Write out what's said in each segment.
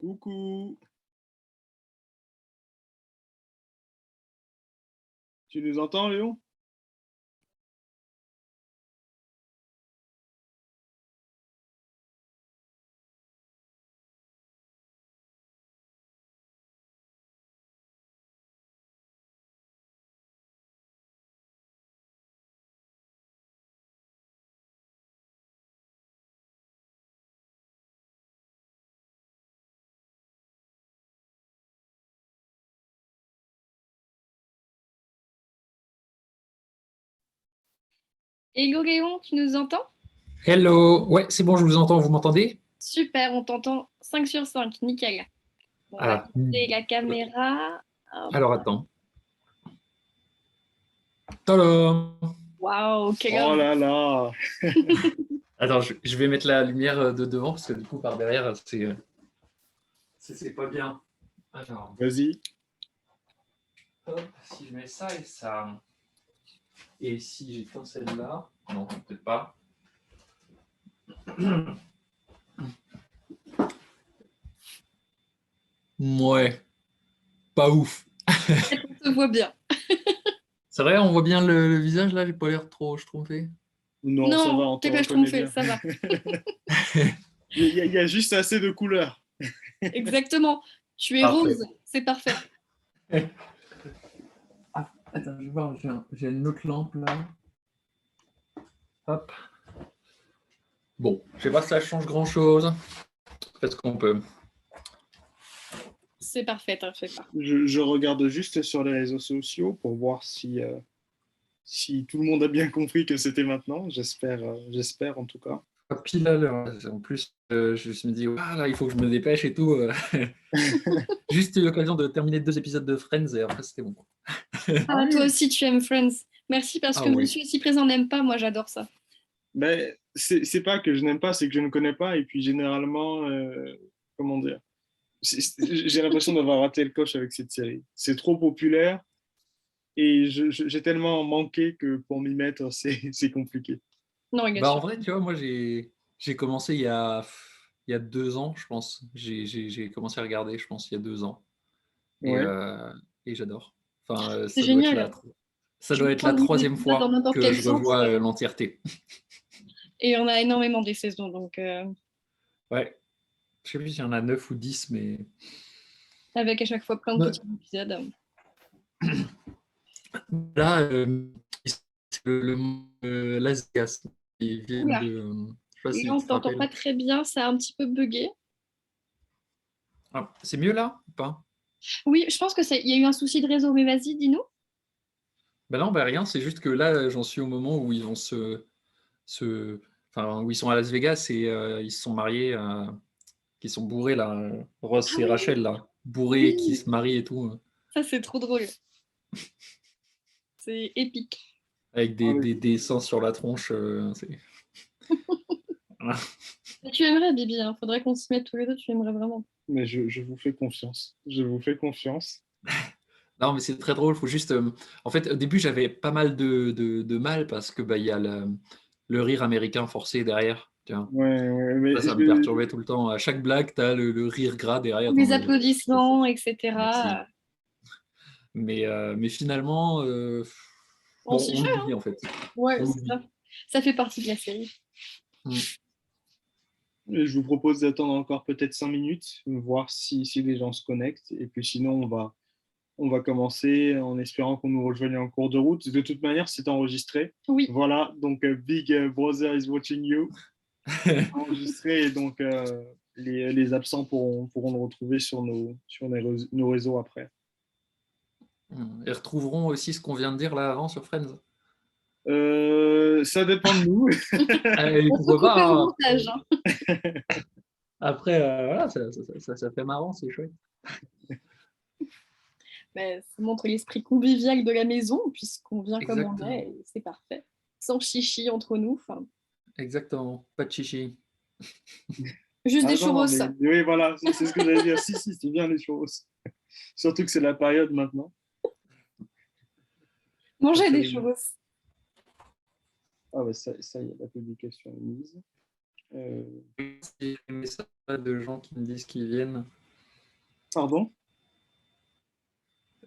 Coucou, tu nous entends, Léon? Hello Léon, tu nous entends? Hello, ouais, c'est bon, je vous entends, vous m'entendez? Super, on t'entend 5 sur 5, nickel. Bon, on va Ah, tester la caméra. Hop. alors attends. Tadam. Waouh, quel Oh homme! là là, Attends, je vais mettre la lumière de devant parce que du coup, par derrière, c'est pas bien. Alors, vas-y. hop, si je mets ça et ça, et si j'éteins celle-là, non, peut-être pas. Ouais, pas ouf. On te voit bien. C'est vrai, on voit bien le visage là, j'ai pas l'air trop schtroumpfé. Non, ça va, Non, on te t'es pas reconnaît trompé, bien. ça va. Il y a juste assez de couleurs. Exactement. Tu es Parfait. rose, c'est parfait. Ah, attends, je vais voir, j'ai une autre lampe là. Hop. Bon, je sais pas si ça change grand-chose. Peut-être qu'on peut. C'est parfait, t'en fais pas. Je regarde juste sur les réseaux sociaux pour voir si tout le monde a bien compris que c'était maintenant. J'espère en tout cas. Pile à l'heure. En plus, je me dis, ah, là, il faut que je me dépêche et tout. Juste eu l'occasion de terminer 2 épisodes de Friends et après, c'était bon. Ah Ah, toi oui, aussi, tu aimes Friends. Merci parce Ah que oui. Monsieur aussi présent n'aime pas, moi j'adore ça. mais c'est pas que je n'aime pas, c'est que je ne connais pas. Et puis généralement, comment dire, j'ai l'impression d'avoir raté le coche avec cette série. C'est trop populaire. Et j'ai tellement manqué que pour m'y mettre, c'est compliqué. Non, il est Bah, en sûr. vrai, tu vois, moi, j'ai commencé il y a 2 ans, je pense. J'ai commencé à regarder, je pense, il y a 2 ans. Et, Ouais. j'adore. Enfin, C'est génial. ça Tu doit peux être la prendre des troisième épisodes dans fois n'importe que quel je sens. revois l'entièreté. Et on a énormément des saisons, donc Ouais, je sais plus s'il y en a 9 ou 10, mais. avec à chaque fois plein de Ouais. petits épisodes. Là, c'est Las Vegas. Ils viennent Oula, de. Je sais pas si là, on tu te t'entend rappelles. pas très bien, ça a un petit peu bugué. Ah, c'est mieux là ou pas? Oui, je pense que il y a eu un souci de réseau, mais vas-y, dis-nous. Ben non, ben rien, c'est juste que là, j'en suis au moment où ils vont se, enfin, où ils sont à Las Vegas et ils se sont mariés, qui sont bourrés là, Ah Ross et oui, Rachel là, bourrés qui oui, se marient et tout, ça c'est trop drôle. C'est épique. avec Ah des oui. dessins sur la tronche. Voilà. Tu aimerais, Bibi, hein. Faudrait qu'on se mette tous les deux, tu aimerais vraiment. Mais je vous fais confiance. Je vous fais confiance. Non, mais c'est très drôle. Faut juste. En fait, au début, j'avais pas mal de mal parce que bah, il y a le rire américain forcé derrière. Tiens. Ouais, ouais, mais Ça me perturbait tout le temps. À chaque blague, t'as le rire gras derrière. T'es en Les mode, applaudissements, merci. etc. Mais finalement, On bon, s'y on fait, hein. l'oublie en fait. Ouais, On c'est l'oublie. ça. Ça fait partie de la série. Mm. et je vous propose d'attendre encore peut-être 5 minutes, voir si les gens se connectent. Et puis sinon, on va commencer en espérant qu'on nous rejoigne en cours de route. De toute manière, c'est enregistré. Oui. Voilà, donc Big Brother is watching you. Enregistré et donc les absents pourront le retrouver sur nos réseaux après. Ils retrouveront aussi ce qu'on vient de dire là avant sur Friends. Ça dépend de nous. Et On peut pourquoi couper au pas, hein. montage, hein. Après, voilà, ça fait marrant, c'est chouette. Mais ça montre l'esprit convivial de la maison, puisqu'on vient comme on est, Exactement. et c'est parfait. Sans chichi entre nous, enfin, Exactement. Pas de chichi. juste des Ah non, non, churros. mais oui, voilà, c'est ce que j'allais dire. Si, si, c'est bien les choses. Surtout que c'est la période maintenant. Manger des Absolument. churros. Ah bah ça y est, la publication est mise. Euh, J'ai des messages de gens qui me disent qu'ils viennent. Pardon?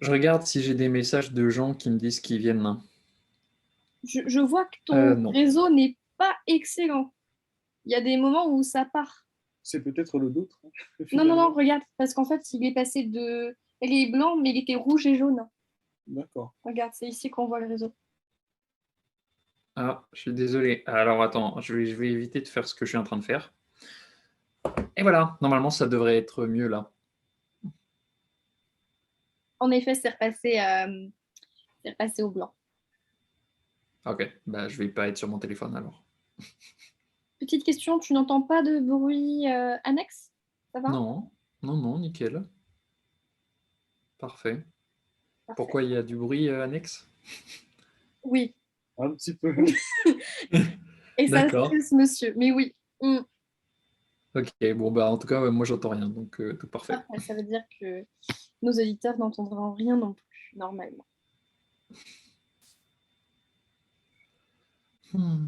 Je regarde si j'ai des messages de gens qui me disent qu'ils viennent. Je vois que ton Non. réseau n'est pas excellent. Il y a des moments où ça part. C'est peut-être le nôtre, hein, Non, non, non, finalement. regarde, parce qu'en fait, il est passé de. Elle est blanc, mais il était rouge et jaune. D'accord. Regarde, c'est ici qu'on voit le réseau. Ah, je suis désolé. Alors attends, je vais éviter de faire ce que je suis en train de faire. Et voilà, normalement ça devrait être mieux là. En effet, c'est repassé au blanc. Ok, bah je vais pas être sur mon téléphone alors. Petite question, tu n'entends pas de bruit annexe? Ça va? Non, non, non, nickel. Parfait. Parfait. Pourquoi il y a du bruit annexe? Oui, Un petit peu. et ça D'accord. stresse monsieur, mais oui. Ok, bon bah en tout cas moi j'entends rien, donc tout parfait. Parfait, ça veut dire que nos auditeurs n'entendront rien non plus, normalement. Hmm.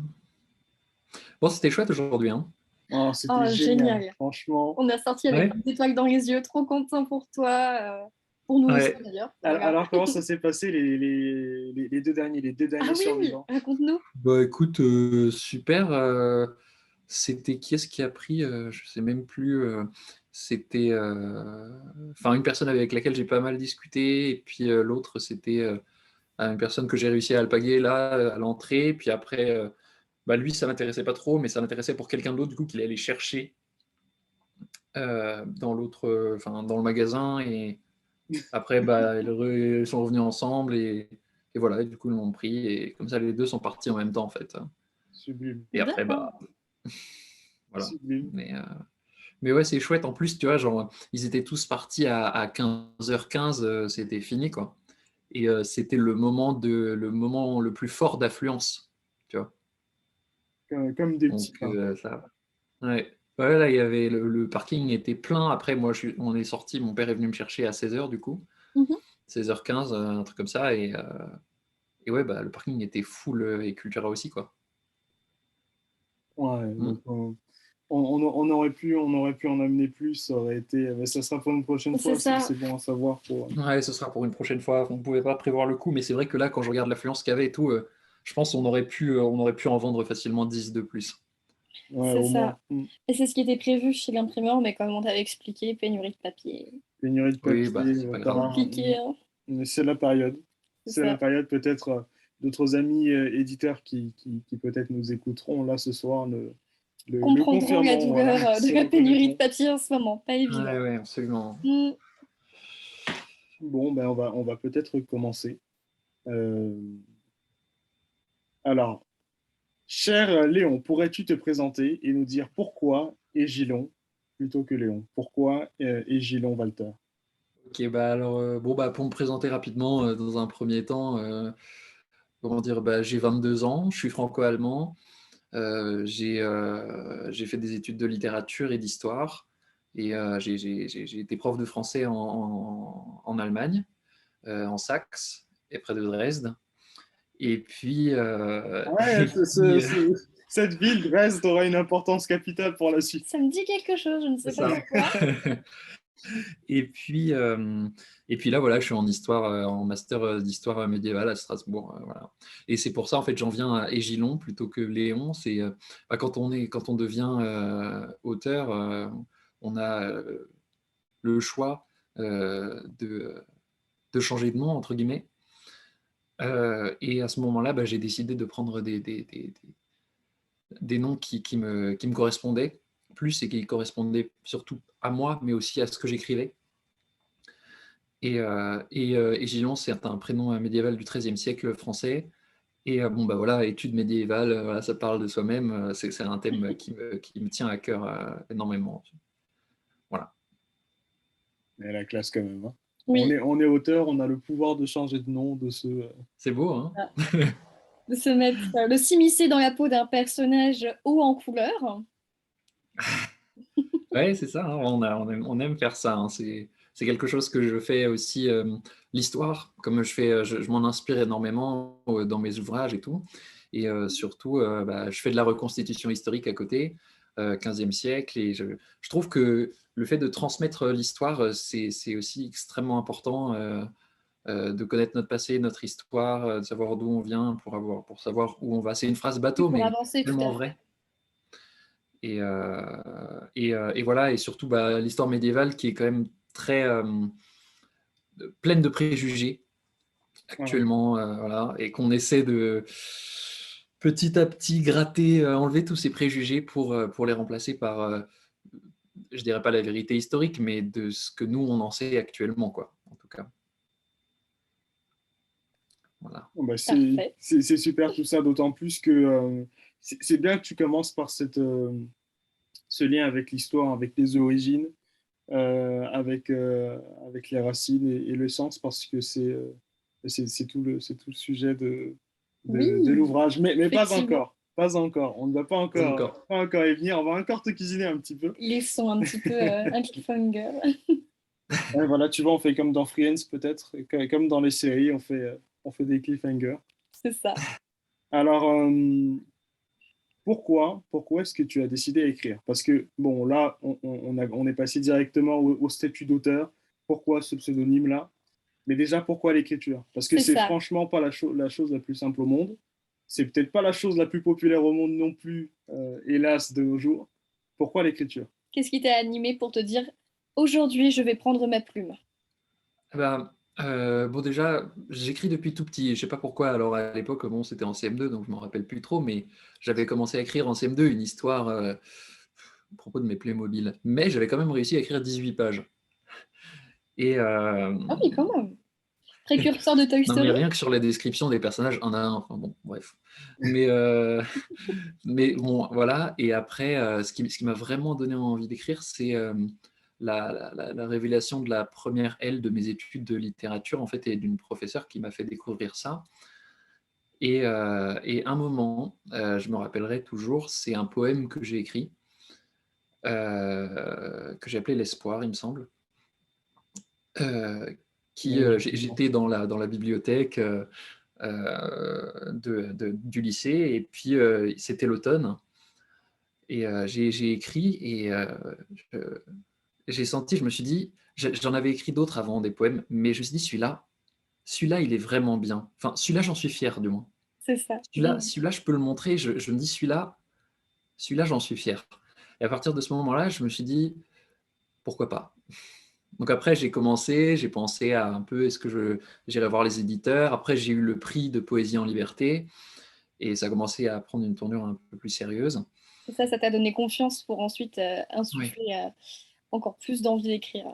Bon, c'était chouette aujourd'hui, hein. Oh, c'était Oh, génial, génial. franchement. On a sorti avec Ouais. des étoiles dans les yeux, trop content pour toi, pour nous aussi Ouais. d'ailleurs. Alors, Voilà. alors, comment ça s'est passé les deux Ah derniers oui, survivants? raconte-nous. Bah écoute, super. C'était qui est-ce qui a pris? Je sais même plus. C'était enfin une personne avec laquelle j'ai pas mal discuté, et puis l'autre c'était une personne que j'ai réussi à alpaguer là à l'entrée. Puis après, bah lui ça m'intéressait pas trop, mais ça m'intéressait pour quelqu'un d'autre du coup qu'il allait chercher dans l'autre, enfin dans le magasin. Et après bah ils sont revenus ensemble et voilà. Et du coup ils l'ont pris et comme ça les deux sont partis en même temps en fait. Sublime, Et après bah D'accord. voilà. sublime. Mais ouais, c'est chouette. En plus, tu vois, genre, ils étaient tous partis à 15h15, c'était fini, quoi. Et c'était le moment le plus fort d'affluence, tu vois. Comme des petits Donc, pains. ça. Ouais. Ouais, là, il y avait le parking était plein. Après, moi, on est sorti. Mon père est venu me chercher à 16h, du coup. Mhm. 16h15, un truc comme ça. Et ouais, bah, le parking était full et Cultura aussi, quoi. Ouais, Mm. donc on aurait pu en amener plus, ça aurait été, mais ça sera pour une prochaine C'est fois, ça. c'est bon à savoir pour. Ouais, ce sera pour une prochaine fois. On ne pouvait pas prévoir le coup, mais c'est vrai que là, quand je regarde l'affluence qu'il y avait et tout, je pense on aurait pu en vendre facilement 10 de plus. Ouais, C'est au moins. ça. Et c'est ce qui était prévu chez l'imprimeur, mais comme on t'avait expliqué, pénurie de papier. Pénurie de Oui, papier, bah, c'est pas grave, hein. Compliqué, hein. mais c'est la période. C'est C'est la ça. période, peut-être d'autres amis éditeurs qui peut-être nous écouteront là ce soir le Comprendront la confirmeront, voilà, douleur de se la pénurie de reconnaîtront. papier en ce moment. Pas Ouais, évident. ouais, absolument. Mm. Bon, ben on va peut-être commencer. Euh, alors, cher Léon, pourrais-tu te présenter et nous dire pourquoi Égilon plutôt que Léon? Pourquoi Égilon Walter? Ok, bah alors, bon, bah, pour me présenter rapidement, dans un premier temps, comment dire, bah, j'ai 22 ans, je suis franco-allemand, j'ai fait des études de littérature et d'histoire, et j'ai été prof de français en Allemagne, en Saxe, et près de Dresde. Et puis, Ouais, et puis cette ville, Dresde, aura une importance capitale pour la suite. Ça me dit quelque chose, je ne c'est sais pas ça. pourquoi. Et puis, là, voilà, je suis en histoire, en master d'histoire médiévale à Strasbourg. Voilà. Et c'est pour ça, en fait, j'en viens à Égilon plutôt que Léon. C'est bah, quand on devient auteur, on a le choix de changer de nom, entre guillemets. Et à ce moment-là, bah, j'ai décidé de prendre des noms qui me correspondaient plus et qui correspondaient surtout à moi, mais aussi à ce que j'écrivais. Et Gillon, c'est un prénom médiéval du XIIIe siècle français. Et bon, bah voilà, études médiévales, voilà, ça parle de soi-même. C'est un thème qui me tient à cœur énormément. Voilà. Mais la classe quand même, hein. Oui, On est auteur, on a le pouvoir de changer de nom, de se. C'est beau, hein? de se mettre, de s'immiscer dans la peau d'un personnage haut en couleur. Ouais, c'est ça, hein, on aime faire ça, hein. C'est quelque chose que je fais aussi. L'histoire, comme je m'en inspire énormément dans mes ouvrages et tout. Et surtout, bah, je fais de la reconstitution historique à côté. XVe siècle. Et je trouve que le fait de transmettre l'histoire, c'est aussi extrêmement important, de connaître notre passé, notre histoire, de savoir d'où on vient pour savoir où on va. C'est une phrase bateau, Pour mais avancer, tout tellement à fait. vraie. Et voilà, et surtout l'histoire médiévale qui est quand même très pleine de préjugés Voilà. actuellement, voilà, et qu'on essaie de petit à petit gratter, enlever tous ces préjugés pour les remplacer par, je dirais pas la vérité historique, mais de ce que nous on en sait actuellement, quoi, en tout cas. Voilà. Bon, bah, Parfait. c'est super tout ça, d'autant plus que c'est bien que tu commences par ce lien avec l'histoire, avec les origines, avec les racines et le sens, parce que c'est c'est tout le sujet Oui, de l'ouvrage. Mais pas effectivement. encore, pas encore. On ne va Pas encore. pas encore y venir. On va encore te cuisiner un petit peu. Laissons un petit peu un cliffhanger. Ouais, voilà, tu vois, on fait comme dans Friends peut-être, comme dans les séries, on fait des cliffhangers. C'est ça. Alors, pourquoi est-ce que tu as décidé d'écrire? Parce que, bon, là, on est passé directement au statut d'auteur. Pourquoi ce pseudonyme-là? Mais déjà, pourquoi l'écriture? Parce que C'est c'est ça. franchement pas la chose la plus simple au monde. C'est peut-être pas la chose la plus populaire au monde non plus, hélas, de nos jours. Pourquoi l'écriture? Qu'est-ce qui t'a animé pour te dire aujourd'hui, je vais prendre ma plume? Bah, bon déjà, j'écris depuis tout petit. Je sais pas pourquoi. Alors à l'époque, bon, c'était en CM2, donc je m'en rappelle plus trop, mais j'avais commencé à écrire en CM2 une histoire à propos de mes Playmobil. Mais j'avais quand même réussi à écrire 18 pages. Et Ah oui, quand même. Précurseur de Toy non, mais Story? rien que sur la description des personnages, un à un. Enfin bon, bref. Mais mais bon, voilà. Et après, ce qui m'a vraiment donné envie d'écrire, c'est la révélation de la première aile de mes études de littérature, en fait, et d'une professeure qui m'a fait découvrir ça. Et un moment, je me rappellerai toujours, c'est un poème que j'ai écrit, que j'ai appelé L'Espoir, il me semble. Euh, J'étais dans la bibliothèque du lycée, et puis c'était l'automne. Et j'ai écrit, et je- j'ai senti, je me suis dit, j'en avais écrit d'autres avant, des poèmes, mais je me suis dit, celui-là, il est vraiment bien. Enfin, celui-là, j'en suis fier, du moins. C'est ça. Celui-là, je peux le montrer. Je me dis, celui-là, j'en suis fier. Et à partir de ce moment-là, je me suis dit, pourquoi pas? Donc après, j'ai pensé à un peu, j'irai voir les éditeurs. Après, j'ai eu le prix de Poésie en liberté, et ça a commencé à prendre une tournure un peu plus sérieuse. C'est ça, ça t'a donné confiance pour ensuite Oui, insuffler encore plus d'envie d'écrire.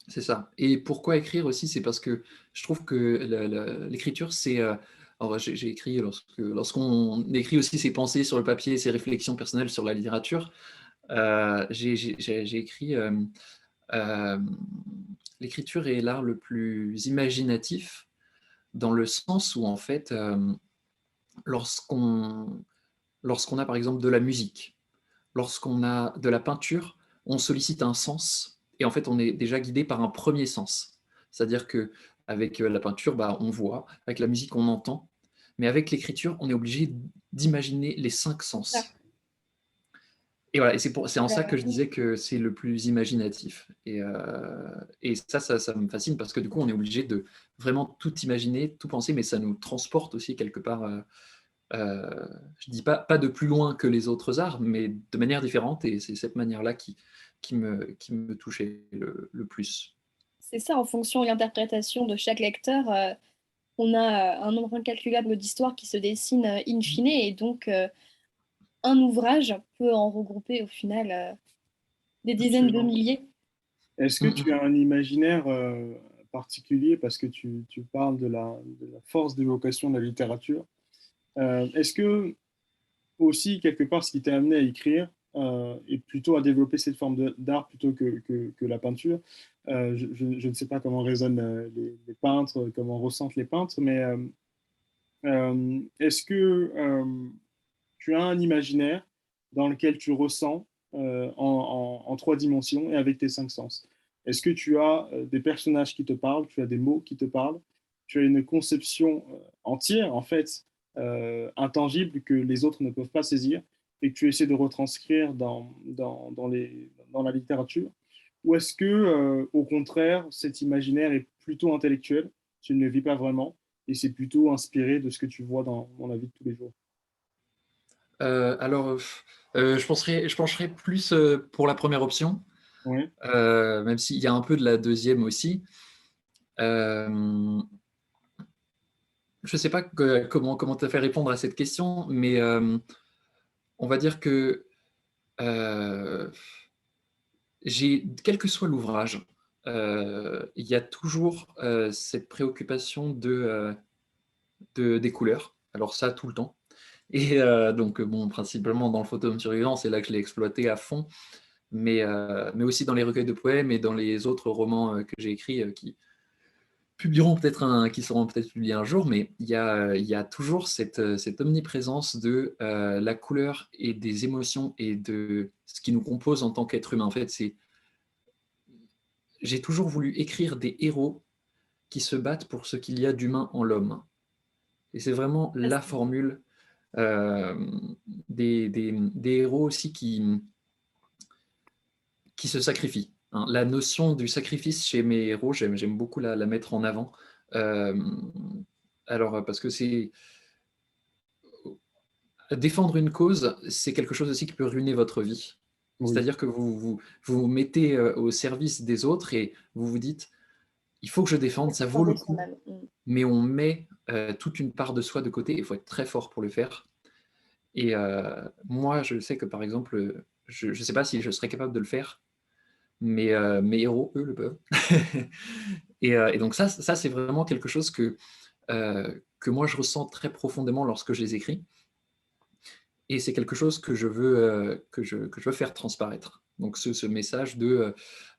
c'est ça. Et pourquoi écrire aussi? C'est parce que je trouve que l'écriture, c'est... alors, j'ai écrit, lorsqu'on écrit aussi ses pensées sur le papier, ses réflexions personnelles sur la littérature, j'ai écrit... euh, l'écriture est l'art le plus imaginatif, dans le sens où, en fait, lorsqu'on lorsqu'on a par exemple de la musique, lorsqu'on a de la peinture, on sollicite un sens, et en fait on est déjà guidé par un premier sens. C'est-à-dire que avec la peinture, on voit, avec la musique on entend, mais avec l'écriture on est obligé d'imaginer les 5 Ah, sens. Et voilà, et c'est en ça que je oui, disais que c'est le plus imaginatif. Et ça me fascine, parce que du coup on est obligé de vraiment tout imaginer, tout penser, mais ça nous transporte aussi quelque part. Je dis pas de plus loin que les autres arts, mais de manière différente, et c'est cette manière-là qui me touchait le plus. c'est ça, en fonction de l'interprétation de chaque lecteur, on a un nombre incalculable d'histoires qui se dessinent in fine, et donc un ouvrage peut en regrouper au final des dizaines de Absolument. milliers. Est-ce que tu Mm, as un imaginaire particulier, parce que tu parles de la force d'évocation de la littérature? Est-ce que aussi, quelque part, ce qui t'a amené à écrire et plutôt à développer cette forme d'art plutôt que la peinture? Je ne sais pas comment raisonnent les peintres, comment ressentent les peintres, mais est-ce que tu as un imaginaire dans lequel tu ressens en trois dimensions et avec tes 5 sens? Est-ce que tu as des personnages qui te parlent, tu as des mots qui te parlent, tu as une conception entière, en fait, intangible que les autres ne peuvent pas saisir, et que tu essaies de retranscrire dans la littérature? Ou est-ce que, au contraire, cet imaginaire est plutôt intellectuel, tu ne le vis pas vraiment, et c'est plutôt inspiré de ce que tu vois dans la vie de tous les jours? Alors, je pencherais plus pour la première option, Oui, même s'il y a un peu de la deuxième aussi. Euh, je ne sais pas comment te faire répondre à cette question, mais on va dire que euh, quel que soit l'ouvrage, il y a toujours cette préoccupation des couleurs. Alors ça, tout le temps. Et donc, bon, principalement dans le photome survivant, c'est là que je l'ai exploité à fond, mais aussi dans les recueils de poèmes et dans les autres romans que j'ai écrits qui seront peut-être publiés un jour, mais il y a toujours cette omniprésence de la couleur et des émotions et de ce qui nous compose en tant qu'être humain. En fait, j'ai toujours voulu écrire des héros qui se battent pour ce qu'il y a d'humain en l'homme. Et c'est vraiment la formule euh, des héros aussi qui se sacrifient. Hein. La notion du sacrifice chez mes héros, j'aime beaucoup la mettre en avant. Euh, alors, parce que c'est défendre une cause, c'est quelque chose aussi qui peut ruiner votre vie. oui, C'est-à-dire que vous mettez au service des autres et vous vous dites, il faut que je défende, ça vaut le Tomber sur coup, même. mais on met toute une part de soi de côté, il faut être très fort pour le faire. Et moi, je sais que par exemple, je ne sais pas si je serais capable de le faire, mais mes héros, eux, le peuvent. Et donc ça c'est vraiment quelque chose que moi je ressens très profondément lorsque je les écris. Et c'est quelque chose que je veux faire transparaître. Donc ce message de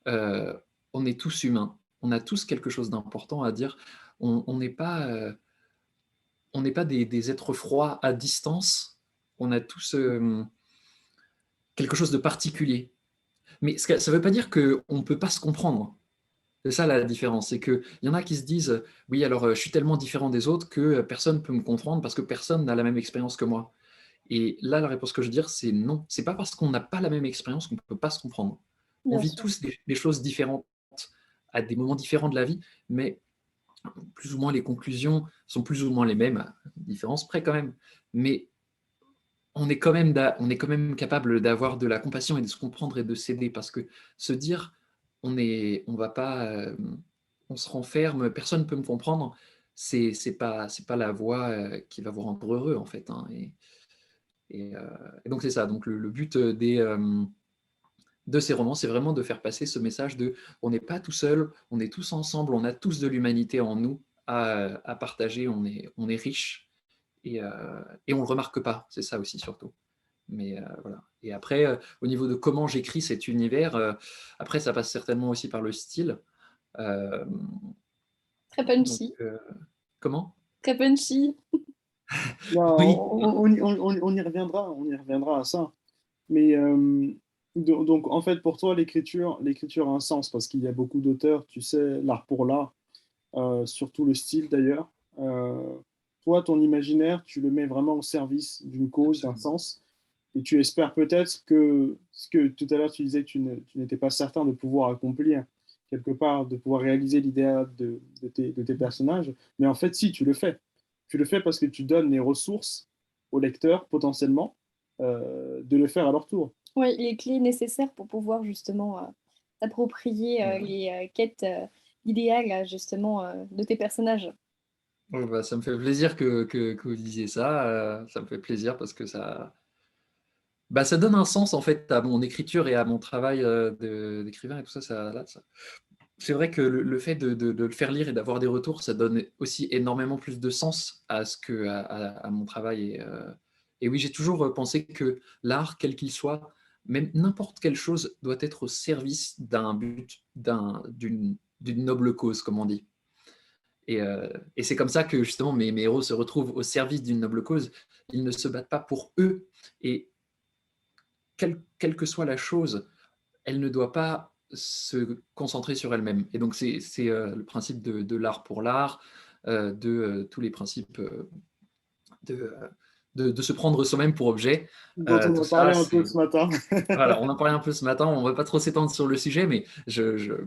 on est tous humains, on a tous quelque chose d'important à dire. On n'est pas, on n'est pas des êtres froids à distance, on a tous quelque chose de particulier. Mais ça ne veut pas dire qu'on ne peut pas se comprendre. C'est ça la différence, c'est qu'il y en a qui se disent oui, alors je suis tellement différent des autres que personne ne peut me comprendre parce que personne n'a la même expérience que moi. Et là, la réponse que je veux dire, c'est non. C'est pas parce qu'on n'a pas la même expérience qu'on ne peut pas se comprendre. On Bien vit sûr. tous des choses différentes à des moments différents de la vie, mais plus ou moins les conclusions sont plus ou moins les mêmes, à différence près quand même. Mais on est quand même capable d'avoir de la compassion et de se comprendre et de s'aider parce que se dire on va pas, on se renferme, personne ne peut me comprendre, c'est pas la voie qui va vous rendre heureux en fait. Hein. Et, euh, et donc c'est ça. Donc le but de ces romans, c'est vraiment de faire passer ce message de on n'est pas tout seul, on est tous ensemble, on a tous de l'humanité en nous à partager, on est riche et on ne le remarque pas. C'est ça aussi surtout. Mais voilà. Et après, au niveau de comment j'écris cet univers, après, ça passe certainement aussi par le style. Euh, Très donc, punchy. comment? Très punchy. non, Oui. on y reviendra à ça. Mais donc, en fait, pour toi, l'écriture a un sens parce qu'il y a beaucoup d'auteurs, tu sais, l'art pour l'art, surtout le style d'ailleurs. Euh, Toi, ton imaginaire, tu le mets vraiment au service d'une cause, d'un Absolument. sens, et tu espères peut-être que ce que tout à l'heure tu disais que tu n'étais pas certain de pouvoir accomplir, quelque part, de pouvoir réaliser l'idéal de tes personnages, mais en fait, si, tu le fais. Tu le fais parce que tu donnes les ressources au lecteur, potentiellement, de le faire à leur tour. Oui, les clés nécessaires pour pouvoir justement s'approprier Et, les quêtes idéales justement de tes personnages. ouais, bah, ça me fait plaisir que vous disiez ça. Ça me fait plaisir parce que ça donne un sens en fait à mon écriture et à mon travail d'écrivain et tout ça. C'est vrai que le fait de le faire lire et d'avoir des retours, ça donne aussi énormément plus de sens à mon travail. Et oui, j'ai toujours pensé que l'art, quel qu'il soit, même n'importe quelle chose, doit être au service d'un but, d'une noble cause, comme on dit. Et c'est comme ça que justement mes héros se retrouvent au service d'une noble cause. Ils ne se battent pas pour eux. Et quelle que soit la chose, elle ne doit pas se concentrer sur elle-même. Et donc, c'est le principe de l'art pour l'art, de tous les principes de, de se prendre soi-même pour objet. Dont on Tout a parlé ça, un peu ce matin. voilà, on en parlait un peu ce matin, on ne va pas trop s'étendre sur le sujet, mais je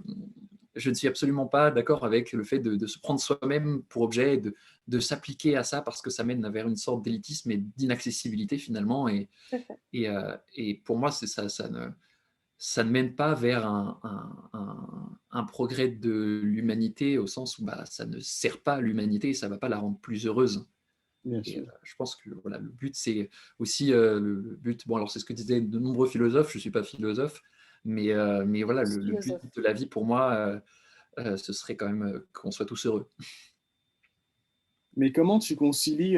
ne suis absolument pas d'accord avec le fait de se prendre soi-même pour objet, et de s'appliquer à ça, parce que ça mène vers une sorte d'élitisme et d'inaccessibilité finalement. Tout à fait. Et pour moi, ça ne mène pas vers un progrès de l'humanité, au sens où ça ne sert pas l'humanité et ça ne va pas la rendre plus heureuse. Bien Et sûr. je pense que voilà, le but, c'est aussi le but. Bon, alors c'est ce que disaient de nombreux philosophes, je ne suis pas philosophe, mais voilà, le but Philosophe. de la vie pour moi, ce serait quand même qu'on soit tous heureux. Mais comment tu concilies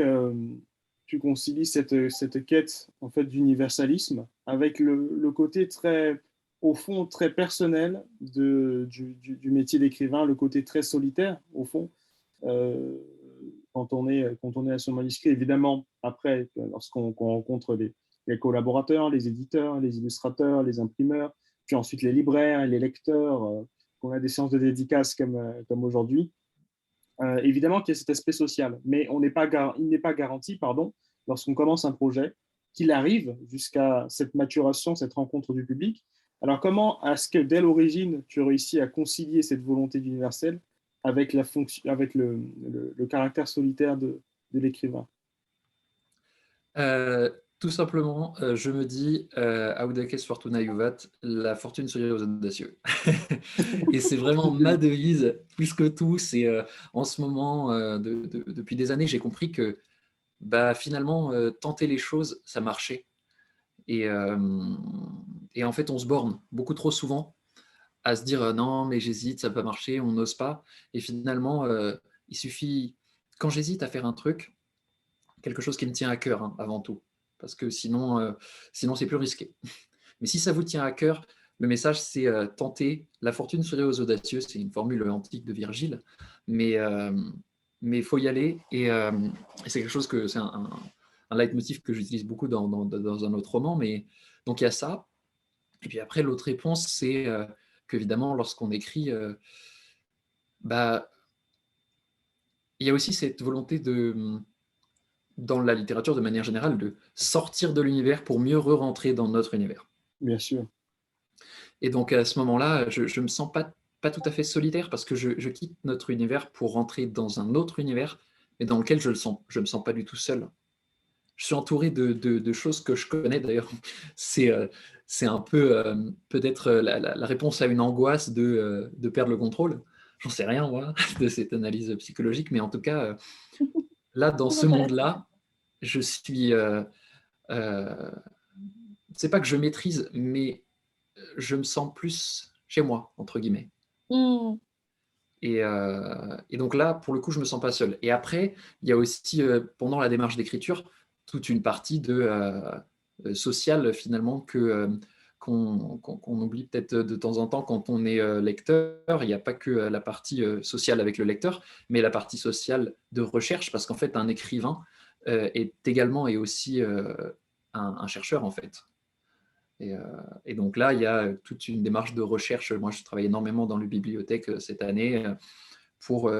cette quête en fait d'universalisme avec le côté très, au fond, très personnel du métier d'écrivain, le côté très solitaire, au fond, euh, quand on est à son manuscrit. Évidemment, après, lorsqu'on rencontre les collaborateurs, les éditeurs, les illustrateurs, les imprimeurs, puis ensuite les libraires, les lecteurs, qu'on a des séances de dédicaces comme aujourd'hui. Évidemment qu'il y a cet aspect social, mais il n'est pas garanti, pardon, lorsqu'on commence un projet, qu'il arrive jusqu'à cette maturation, cette rencontre du public. Alors comment est-ce que dès l'origine, tu réussis à concilier cette volonté d'universel avec, avec le caractère solitaire de l'écrivain? Tout simplement, je me dis Audaces Fortuna Juvat, la fortune sourit aux audacieux. Et c'est vraiment ma devise, plus que tout. C'est en ce moment, depuis des années, j'ai compris que finalement, tenter les choses, ça marchait. Et, euh, et en fait, on se borne beaucoup trop souvent à se dire non, mais j'hésite, ça va pas marcher, on n'ose pas. Et finalement, il suffit, quand j'hésite à faire un truc, quelque chose qui me tient à cœur avant tout, parce que sinon c'est plus risqué. Mais si ça vous tient à cœur, le message c'est tenter. La fortune sourit aux audacieux, c'est une formule antique de Virgile, mais il faut y aller. Et c'est quelque chose que c'est un leitmotiv que j'utilise beaucoup dans un autre roman. Mais donc il y a ça. Et puis après, l'autre réponse, c'est qu'évidemment, lorsqu'on écrit, bah, il y a aussi cette volonté dans la littérature de manière générale, de sortir de l'univers pour mieux re-rentrer dans notre univers. Bien sûr. Et donc à ce moment-là, je ne me sens pas tout à fait solitaire, parce que je quitte notre univers pour rentrer dans un autre univers, mais dans lequel je me sens pas du tout seul. Je suis entouré de choses que je connais d'ailleurs. C'est un peu peut-être la réponse à une angoisse de perdre le contrôle. J'en sais rien, moi, de cette analyse psychologique, mais en tout cas, là, dans Très ce intéressant. monde-là, je suis. Euh, c'est pas que je maîtrise, mais je me sens plus chez moi, entre guillemets. Hmm. Et donc là, pour le coup, je me sens pas seul. Et après, il y a aussi, pendant la démarche d'écriture, toute une partie sociale, finalement, qu'on oublie peut-être de temps en temps quand on est lecteur. Il n'y a pas que la partie sociale avec le lecteur, mais la partie sociale de recherche, parce qu'en fait, un écrivain est également et aussi un chercheur, en fait. Et, euh, et donc là, il y a toute une démarche de recherche. Moi, je travaille énormément dans les bibliothèques cette année pour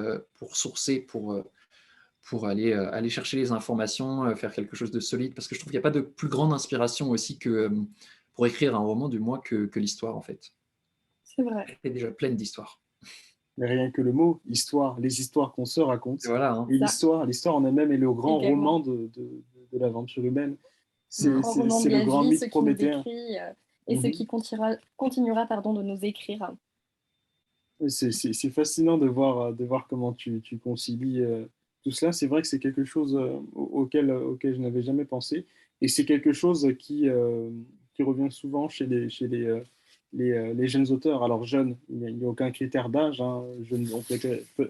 sourcer, pour aller chercher les informations, faire quelque chose de solide, parce que je trouve qu'il n'y a pas de plus grande inspiration aussi pour écrire un roman, du moins, que l'histoire, en fait. C'est vrai. Elle est déjà pleine d'histoires. Mais rien que le mot, histoire, les histoires qu'on se raconte. Et voilà, hein. Et Ça, l'histoire en elle-même est le grand également. roman de l'aventure humaine. Le grand roman C'est de le la grand vie, mythe ce qui nous prométhéen. écrit et ce Mhm. qui continuera pardon, de nous écrire. C'est fascinant de voir comment tu concilies tout cela. C'est vrai que c'est quelque chose auquel je n'avais jamais pensé. Et c'est quelque chose qui revient souvent les jeunes auteurs. Alors, jeunes, il n'y a aucun critère d'âge, hein.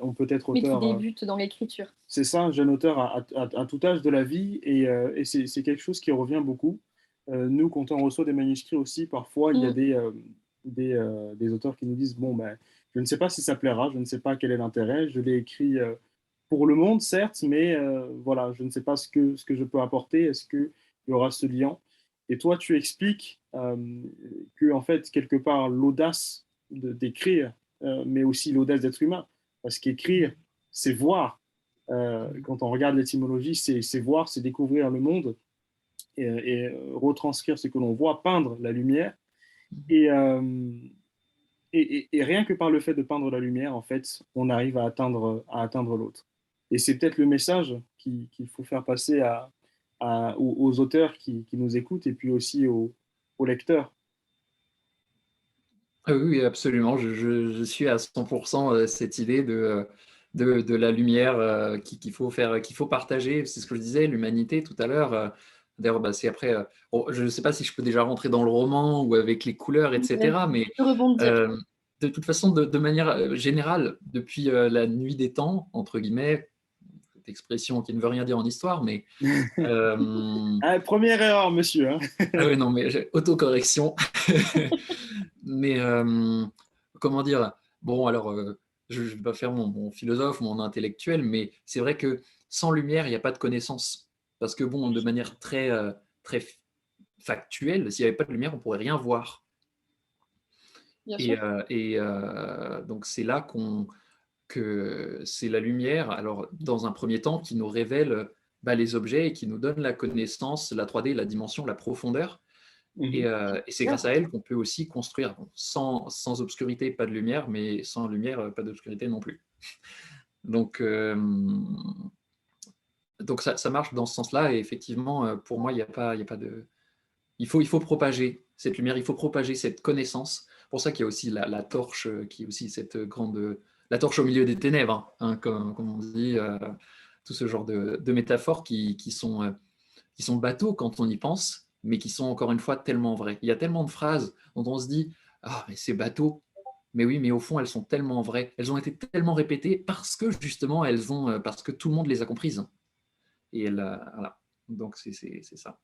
On peut être Mais qui auteur. débute dans l'écriture. C'est ça, un jeune auteur à tout âge de la vie, et c'est quelque chose qui revient beaucoup. Nous, quand on reçoit des manuscrits aussi, parfois, il y a Mm. des auteurs qui nous disent, bon, ben, je ne sais pas si ça plaira, je ne sais pas quel est l'intérêt, je l'ai écrit pour le monde, certes, mais voilà, je ne sais pas ce que je peux apporter, est-ce qu'il y aura ce lien? Et toi, tu expliques que, en fait, quelque part, l'audace d'écrire, mais aussi l'audace d'être humain, parce qu'écrire, c'est voir Quand on regarde l'étymologie, c'est voir, c'est découvrir le monde et retranscrire ce que l'on voit, peindre la lumière. Et, euh, et rien que par le fait de peindre la lumière, en fait, on arrive à atteindre l'autre. Et c'est peut-être le message qu'il faut faire passer aux auteurs qui nous écoutent et puis aussi aux lecteurs. Ah oui, oui, absolument. Je suis à 100% cette idée de la lumière qu'il faut partager. C'est ce que je disais, l'humanité tout à l'heure. D'ailleurs, bah, c'est après. Bon, je ne sais pas si je peux déjà rentrer dans le roman ou avec les couleurs, Ouais, etc. Mais je peux rebondir. euh, de toute façon, de manière générale, depuis la nuit des temps, entre guillemets, cette expression qui ne veut rien dire en histoire, mais euh, Ah, première erreur, monsieur, hein. ah ouais, non, mais autocorrection. Mais comment dire? Bon, alors, je ne vais pas faire mon philosophe, mon intellectuel, mais c'est vrai que sans lumière, il n'y a pas de connaissance. Parce que, bon, de manière très factuelle, s'il n'y avait pas de lumière, on ne pourrait rien voir. Bien sûr. Et donc, c'est là que c'est la lumière, alors, dans un premier temps, qui nous révèle bah, les objets et qui nous donne la connaissance, la 3D, la dimension, la profondeur. Et, Mhm. et c'est grâce à elle qu'on peut aussi construire. Bon, sans obscurité, pas de lumière, mais sans lumière, pas d'obscurité non plus. Donc, donc ça marche dans ce sens-là. Et effectivement, pour moi, il y a pas de. Il faut propager cette lumière, il faut propager cette connaissance. C'est pour ça qu'il y a aussi la torche, qui est aussi cette grande. La torche au milieu des ténèbres, hein, comme on dit, tout ce genre de métaphores qui sont bateaux quand on y pense, mais qui sont encore une fois tellement vraies. Il y a tellement de phrases dont on se dit ah, mais c'est bateau. Mais oui, mais au fond, elles sont tellement vraies. Elles ont été tellement répétées parce que justement, parce que tout le monde les a comprises. Et voilà. Donc, c'est ça.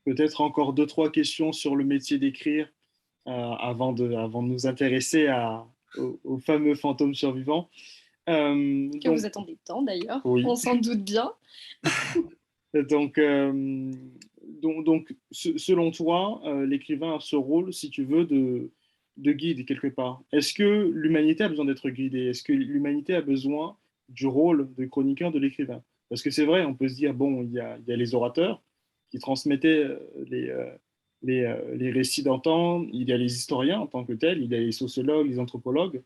Peut-être encore deux, trois questions sur le métier d'écrire avant de nous intéresser aux fameux fantômes survivants. Que vous Donc, attendez tant d'ailleurs, oui. on s'en doute bien. Donc, selon toi, l'écrivain a ce rôle, si tu veux, de guide quelque part. Est-ce que l'humanité a besoin d'être guidée? Est-ce que l'humanité a besoin du rôle de chroniqueur de l'écrivain? Parce que c'est vrai, on peut se dire, bon, il y a les orateurs qui transmettaient les récits d'antan, il y a les historiens en tant que tels, il y a les sociologues, les anthropologues.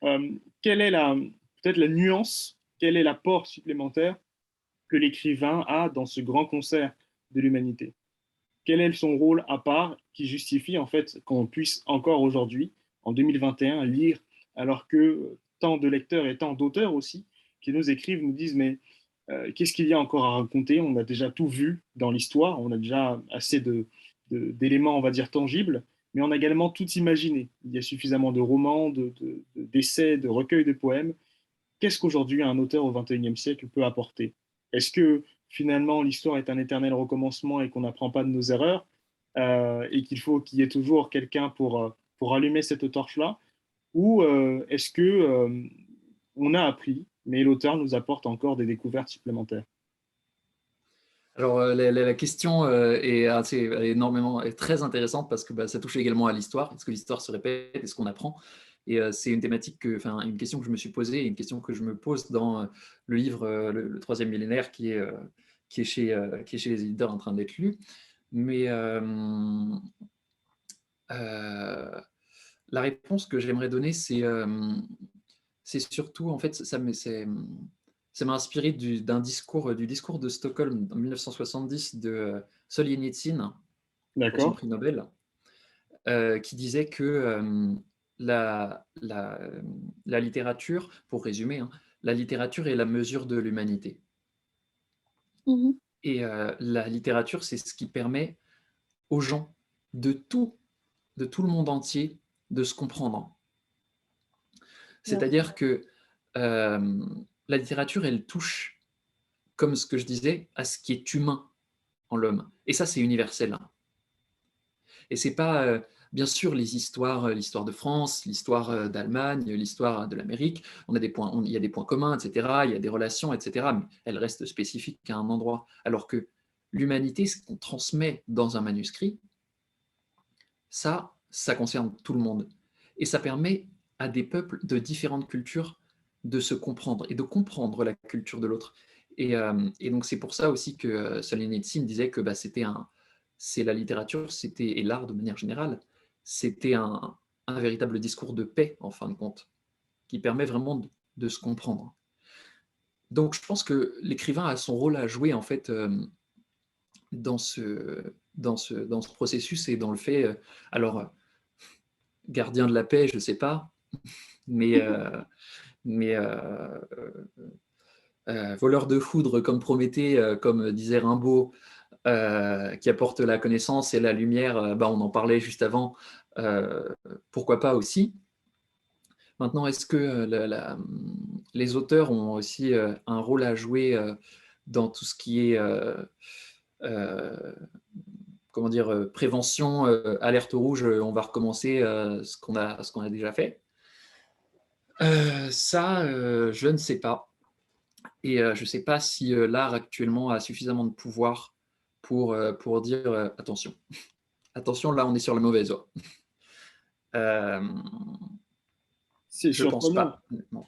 Quelle est peut-être la nuance, quel est l'apport supplémentaire que l'écrivain a dans ce grand concert de l'humanité? Quel est son rôle à part qui justifie en fait qu'on puisse encore aujourd'hui, en 2021, lire alors que tant de lecteurs et tant d'auteurs aussi qui nous écrivent, nous disent mais qu'est-ce qu'il y a encore à raconter? On a déjà tout vu dans l'histoire, on a déjà assez d'éléments, on va dire, tangibles, mais on a également tout imaginé. Il y a suffisamment de romans, d'essais, de recueils de poèmes. Qu'est-ce qu'aujourd'hui un auteur au XXIe siècle peut apporter? Est-ce que finalement l'histoire est un éternel recommencement et qu'on n'apprend pas de nos erreurs et qu'il faut qu'il y ait toujours quelqu'un pour allumer cette torche-là? Ou est-ce que on a appris, mais l'auteur nous apporte encore des découvertes supplémentaires? Alors, la question est très intéressante parce que bah, ça touche également à l'histoire. Est-ce que l'histoire se répète? Est-ce qu'on apprend? Et c'est une thématique enfin, une question que je me suis posée, et une question que je me pose dans le livre le troisième millénaire qui est chez les éditeurs en train d'être lu. Mais euh, la réponse que j'aimerais donner, c'est surtout, en fait, ça m'a inspiré du discours de Stockholm en 1970 de Solzhenitsyn, pour son D'accord. prix Nobel, qui disait que la, la, la littérature, pour résumer, hein, la littérature est la mesure de l'humanité. Mhm. Et la littérature, c'est ce qui permet aux gens de tout, de tout le monde entier de se comprendre. Bien sûr. C'est-à-dire que euh, la littérature, elle touche, comme ce que je disais, à ce qui est humain en l'homme. Et ça, c'est universel. Et c'est pas, bien sûr, l'histoire de France, l'histoire d'Allemagne, l'histoire de l'Amérique, il y a des points communs, etc., il y a des relations, etc., mais elles restent spécifiques à un endroit. Alors que l'humanité, ce qu'on transmet dans un manuscrit, ça concerne tout le monde. Et ça permet à des peuples de différentes cultures de se comprendre et de comprendre la culture de l'autre. Et donc c'est pour ça aussi que Solzhenitsyn disait que c'est la littérature, et l'art de manière générale, c'était un véritable discours de paix en fin de compte, qui permet vraiment de se comprendre. Donc je pense que l'écrivain a son rôle à jouer en fait dans ce processus et dans le fait, alors gardien de la paix, je ne sais pas, mais, mais voleur de foudre comme Prométhée, comme disait Rimbaud, qui apporte la connaissance et la lumière, on en parlait juste avant, pourquoi pas aussi. Maintenant, est-ce que les auteurs ont aussi un rôle à jouer dans tout ce qui est comment dire, prévention, alerte rouge, on va recommencer ce qu'on a déjà fait. Ça, je ne sais pas. Et je ne sais pas si l'art actuellement a suffisamment de pouvoir pour dire attention. Attention, là, on est sur la mauvaise voie. C'est Je pense surprenant. pas. Non.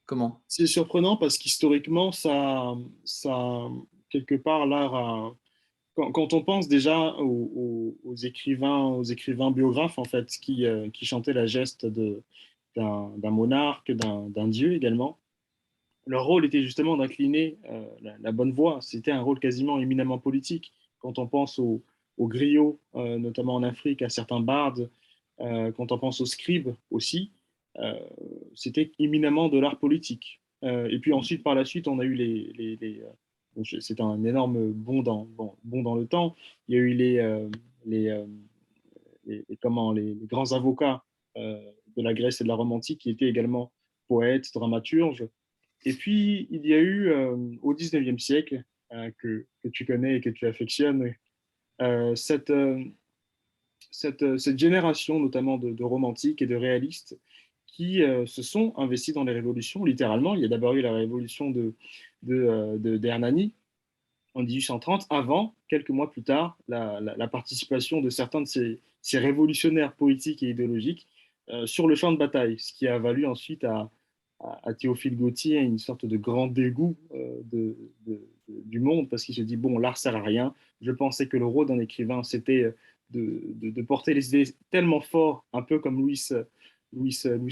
Comment? C'est surprenant parce qu'historiquement, quelque part, l'art quand on pense déjà aux écrivains biographes, en fait, qui chantaient la geste d'un monarque, d'un dieu également, leur rôle était justement d'incliner la bonne voie. C'était un rôle quasiment éminemment politique. Quand on pense aux griots, notamment en Afrique, à certains bardes, quand on pense aux scribes aussi, euh, c'était éminemment de l'art politique. Et puis ensuite, par la suite, on a eu c'est un énorme bond dans le temps. Il y a eu les, euh, les grands avocats de la Grèce et de la Rome antique qui étaient également poètes, dramaturges. Et puis, il y a eu au 19e siècle, que tu connais et que tu affectionnes, euh, cette, euh, cette génération notamment de romantiques et de réalistes qui se sont investis dans les révolutions, littéralement. Il y a d'abord eu la révolution d'Hernani en 1830, avant, quelques mois plus tard, la participation de certains de ces révolutionnaires politiques et idéologiques sur le champ de bataille, ce qui a valu ensuite à Théophile Gautier une sorte de grand dégoût du monde, parce qu'il se dit, bon, l'art sert à rien. Je pensais que le rôle d'un écrivain, c'était de porter les idées tellement fort, un peu comme Louis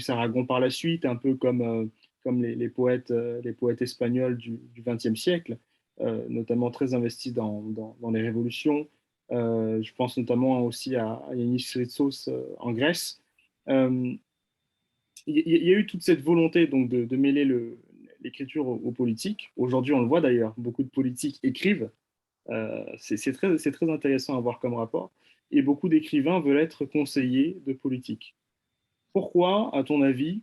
Aragon par la suite, un peu comme les poètes espagnols du XXe siècle, notamment très investis dans les révolutions. Je pense notamment aussi à Yanis Christos en Grèce. Euh, il y a eu toute cette volonté donc de mêler l'écriture au politique. Aujourd'hui, on le voit d'ailleurs, beaucoup de politiques écrivent. C'est très intéressant à voir comme rapport. Et beaucoup d'écrivains veulent être conseillers de politique. Pourquoi, à ton avis,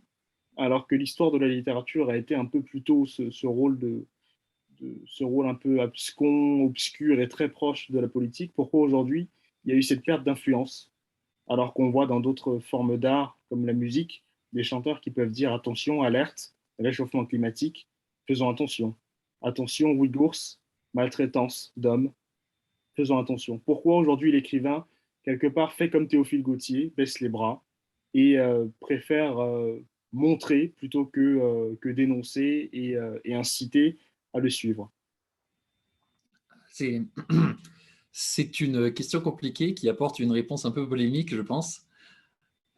alors que l'histoire de la littérature a été un peu plutôt ce rôle un peu abscon, obscur et très proche de la politique, pourquoi aujourd'hui il y a eu cette perte d'influence, alors qu'on voit dans d'autres formes d'art, comme la musique, des chanteurs qui peuvent dire attention, alerte, réchauffement climatique, faisons attention. Attention, Ouïghours, maltraitance d'hommes, faisons attention. Pourquoi aujourd'hui l'écrivain, quelque part, fait comme Théophile Gautier, baisse les bras et préfère montrer plutôt que dénoncer et inciter à le suivre? C'est c'est une question compliquée qui apporte une réponse un peu polémique, je pense.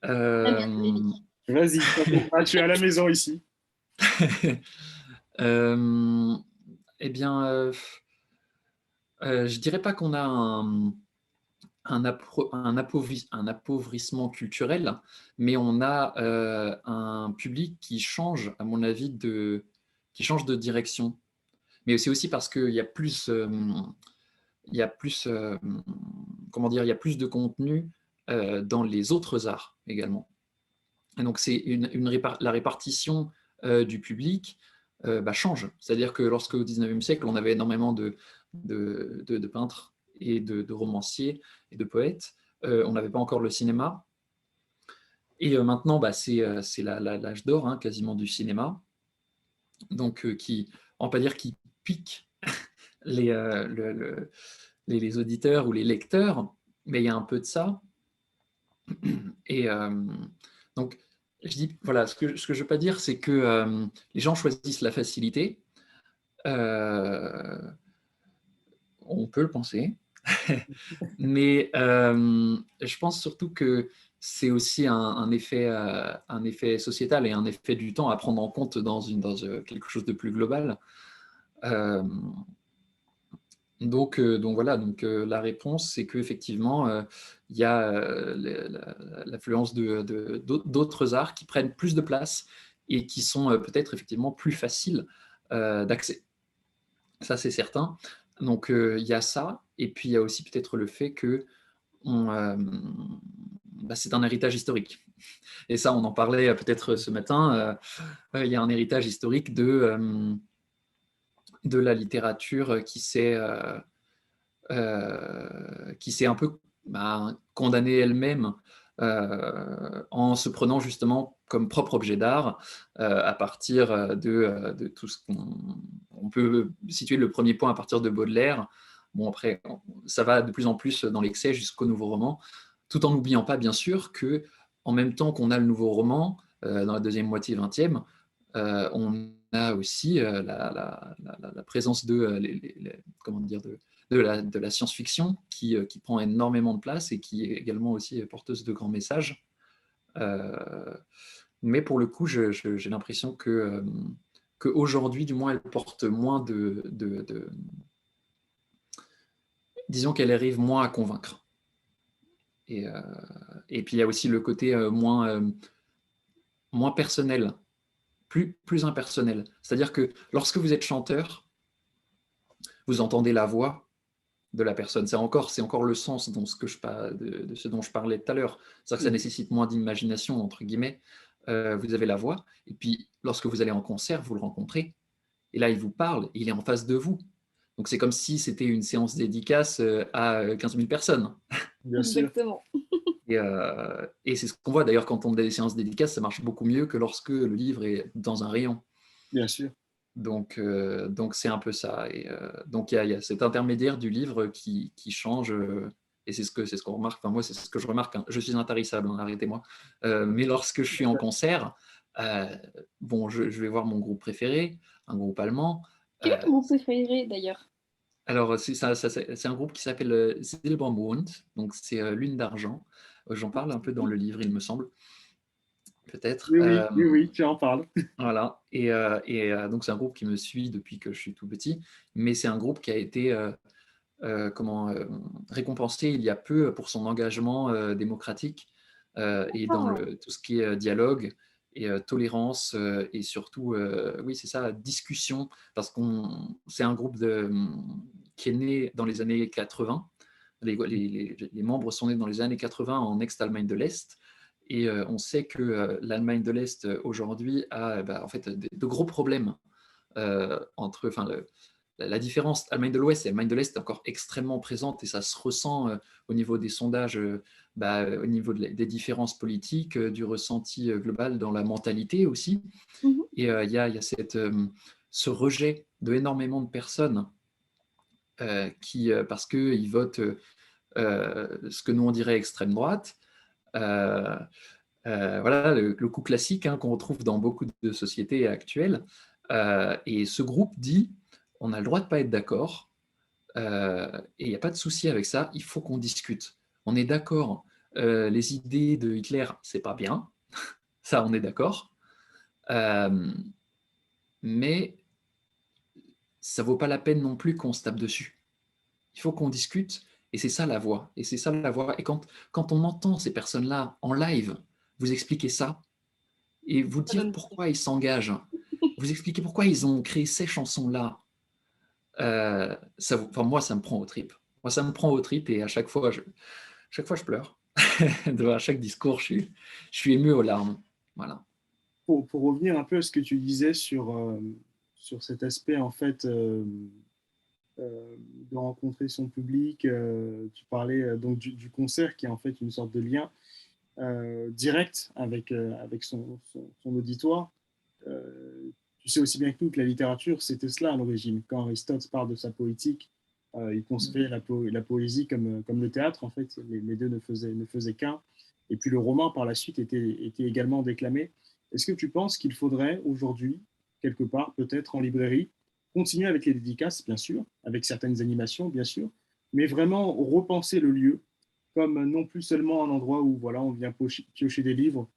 Très bien, Euh, polémique. Vas-y, tu es à la maison ici. euh, eh bien, je dirais pas qu'on a un appauvrissement culturel, mais on a un public qui change, à mon avis, qui change de direction. Mais c'est aussi parce qu'il y a plus, il y a plus, comment dire, il y a plus de contenu dans les autres arts également. Et donc c'est la répartition du public change. C'est-à-dire que lorsque au XIXe siècle, on avait énormément de peintres et de romanciers et de poètes, on n'avait pas encore le cinéma. Et maintenant, c'est l'âge d'or hein, quasiment du cinéma, donc on va pas dire qui pique les, les auditeurs ou les lecteurs, mais il y a un peu de ça. Et donc, Je dis, voilà, ce que je veux pas dire, c'est que les gens choisissent la facilité. On peut le penser. Mais je pense surtout que c'est aussi un effet sociétal et un effet du temps à prendre en compte dans quelque chose de plus global. Euh, donc voilà, la réponse, c'est qu'effectivement, il y a l'affluence d'autres arts qui prennent plus de place et qui sont peut-être effectivement plus faciles d'accès. Ça, c'est certain. Donc il y a ça, et puis il y a aussi peut-être le fait que c'est un héritage historique. Et ça, on en parlait peut-être ce matin. Il y a un héritage historique de la littérature qui s'est un peu condamnée elle-même en se prenant justement comme propre objet d'art à partir de tout ce qu'on peut situer le premier point à partir de Baudelaire. Bon, après, ça va de plus en plus dans l'excès jusqu'au nouveau roman, tout en n'oubliant pas, bien sûr, que en même temps qu'on a le nouveau roman, dans la deuxième moitié 20e, on a aussi la présence comment dire, de la science-fiction qui prend énormément de place et qui est également aussi porteuse de grands messages. Mais pour le coup, j'ai l'impression qu'aujourd'hui, du moins, elle porte moins disons qu'elle arrive moins à convaincre. Et puis il y a aussi le côté moins personnel, plus impersonnel. C'est-à-dire que lorsque vous êtes chanteur, vous entendez la voix de la personne. C'est encore le sens de ce dont je parlais tout à l'heure. C'est-à-dire que ça nécessite moins d'imagination, entre guillemets. Vous avez la voix, et puis lorsque vous allez en concert, vous le rencontrez, et là, il vous parle, et il est en face de vous. Donc c'est comme si c'était une séance dédicace à 15 000 personnes. Bien sûr. Exactement. Et c'est ce qu'on voit d'ailleurs quand on a des séances dédicaces, ça marche beaucoup mieux que lorsque le livre est dans un rayon. Bien sûr. Donc c'est un peu ça. Et donc il y a cet intermédiaire du livre qui change. Et c'est ce qu'on remarque. Enfin, moi, c'est ce que je remarque. Hein. Je suis intarissable, hein, arrêtez-moi. Mais lorsque je suis en concert, bon, je vais voir mon groupe préféré, un groupe allemand. Quel est ton groupe préféré d'ailleurs? Alors, c'est un groupe qui s'appelle Silbermond, donc c'est Lune d'argent. J'en parle un peu dans le livre, il me semble, peut-être. Oui, tu en parles. Voilà. Et donc, c'est un groupe qui me suit depuis que je suis tout petit, mais c'est un groupe qui a été récompensé il y a peu pour son engagement démocratique et dans tout ce qui est dialogue et tolérance et surtout, oui, c'est ça, discussion, parce que c'est un groupe qui est né dans les années 80. Les membres sont nés dans les années 80 en ex-Allemagne de l'Est. Et on sait que l'Allemagne de l'Est aujourd'hui a en fait de gros problèmes entre la différence Allemagne de l'Ouest et Allemagne de l'Est est encore extrêmement présente et ça se ressent au niveau des sondages, au niveau des différences politiques, du ressenti global dans la mentalité aussi. Mhm. Et il y a ce rejet de énormément de personnes parce qu'ils votent ce que nous on dirait extrême droite. Voilà le coup classique hein, qu'on retrouve dans beaucoup de sociétés actuelles. Et ce groupe dit on a le droit de ne pas être d'accord et il n'y a pas de souci avec ça, il faut qu'on discute. On est d'accord, les idées de Hitler, c'est pas bien, ça on est d'accord, mais ça vaut pas la peine non plus qu'on se tape dessus. Il faut qu'on discute et c'est ça la voix. Et c'est ça la voix. Et quand on entend ces personnes-là en live, vous expliquez ça et vous dire pourquoi ils s'engagent, vous expliquer pourquoi ils ont créé ces chansons-là. Moi, ça me prend aux tripes. Moi, ça me prend aux tripes et à chaque fois, je pleure. À chaque discours, je suis ému aux larmes. Voilà. Pour revenir un peu à ce que tu disais sur cet aspect, en fait, de rencontrer son public, tu parlais donc du concert qui est en fait une sorte de lien direct avec son auditoire. Tu sais aussi bien que nous que la littérature, c'était cela à l'origine. Quand Aristote parle de sa poétique, il concevait la poésie comme le théâtre, en fait. Les deux ne faisaient qu'un. Et puis le roman, par la suite, était également déclamé. Est-ce que tu penses qu'il faudrait aujourd'hui, quelque part, peut-être en librairie, continuer avec les dédicaces, bien sûr, avec certaines animations, bien sûr, mais vraiment repenser le lieu comme non plus seulement un endroit où voilà, on vient piocher des livres,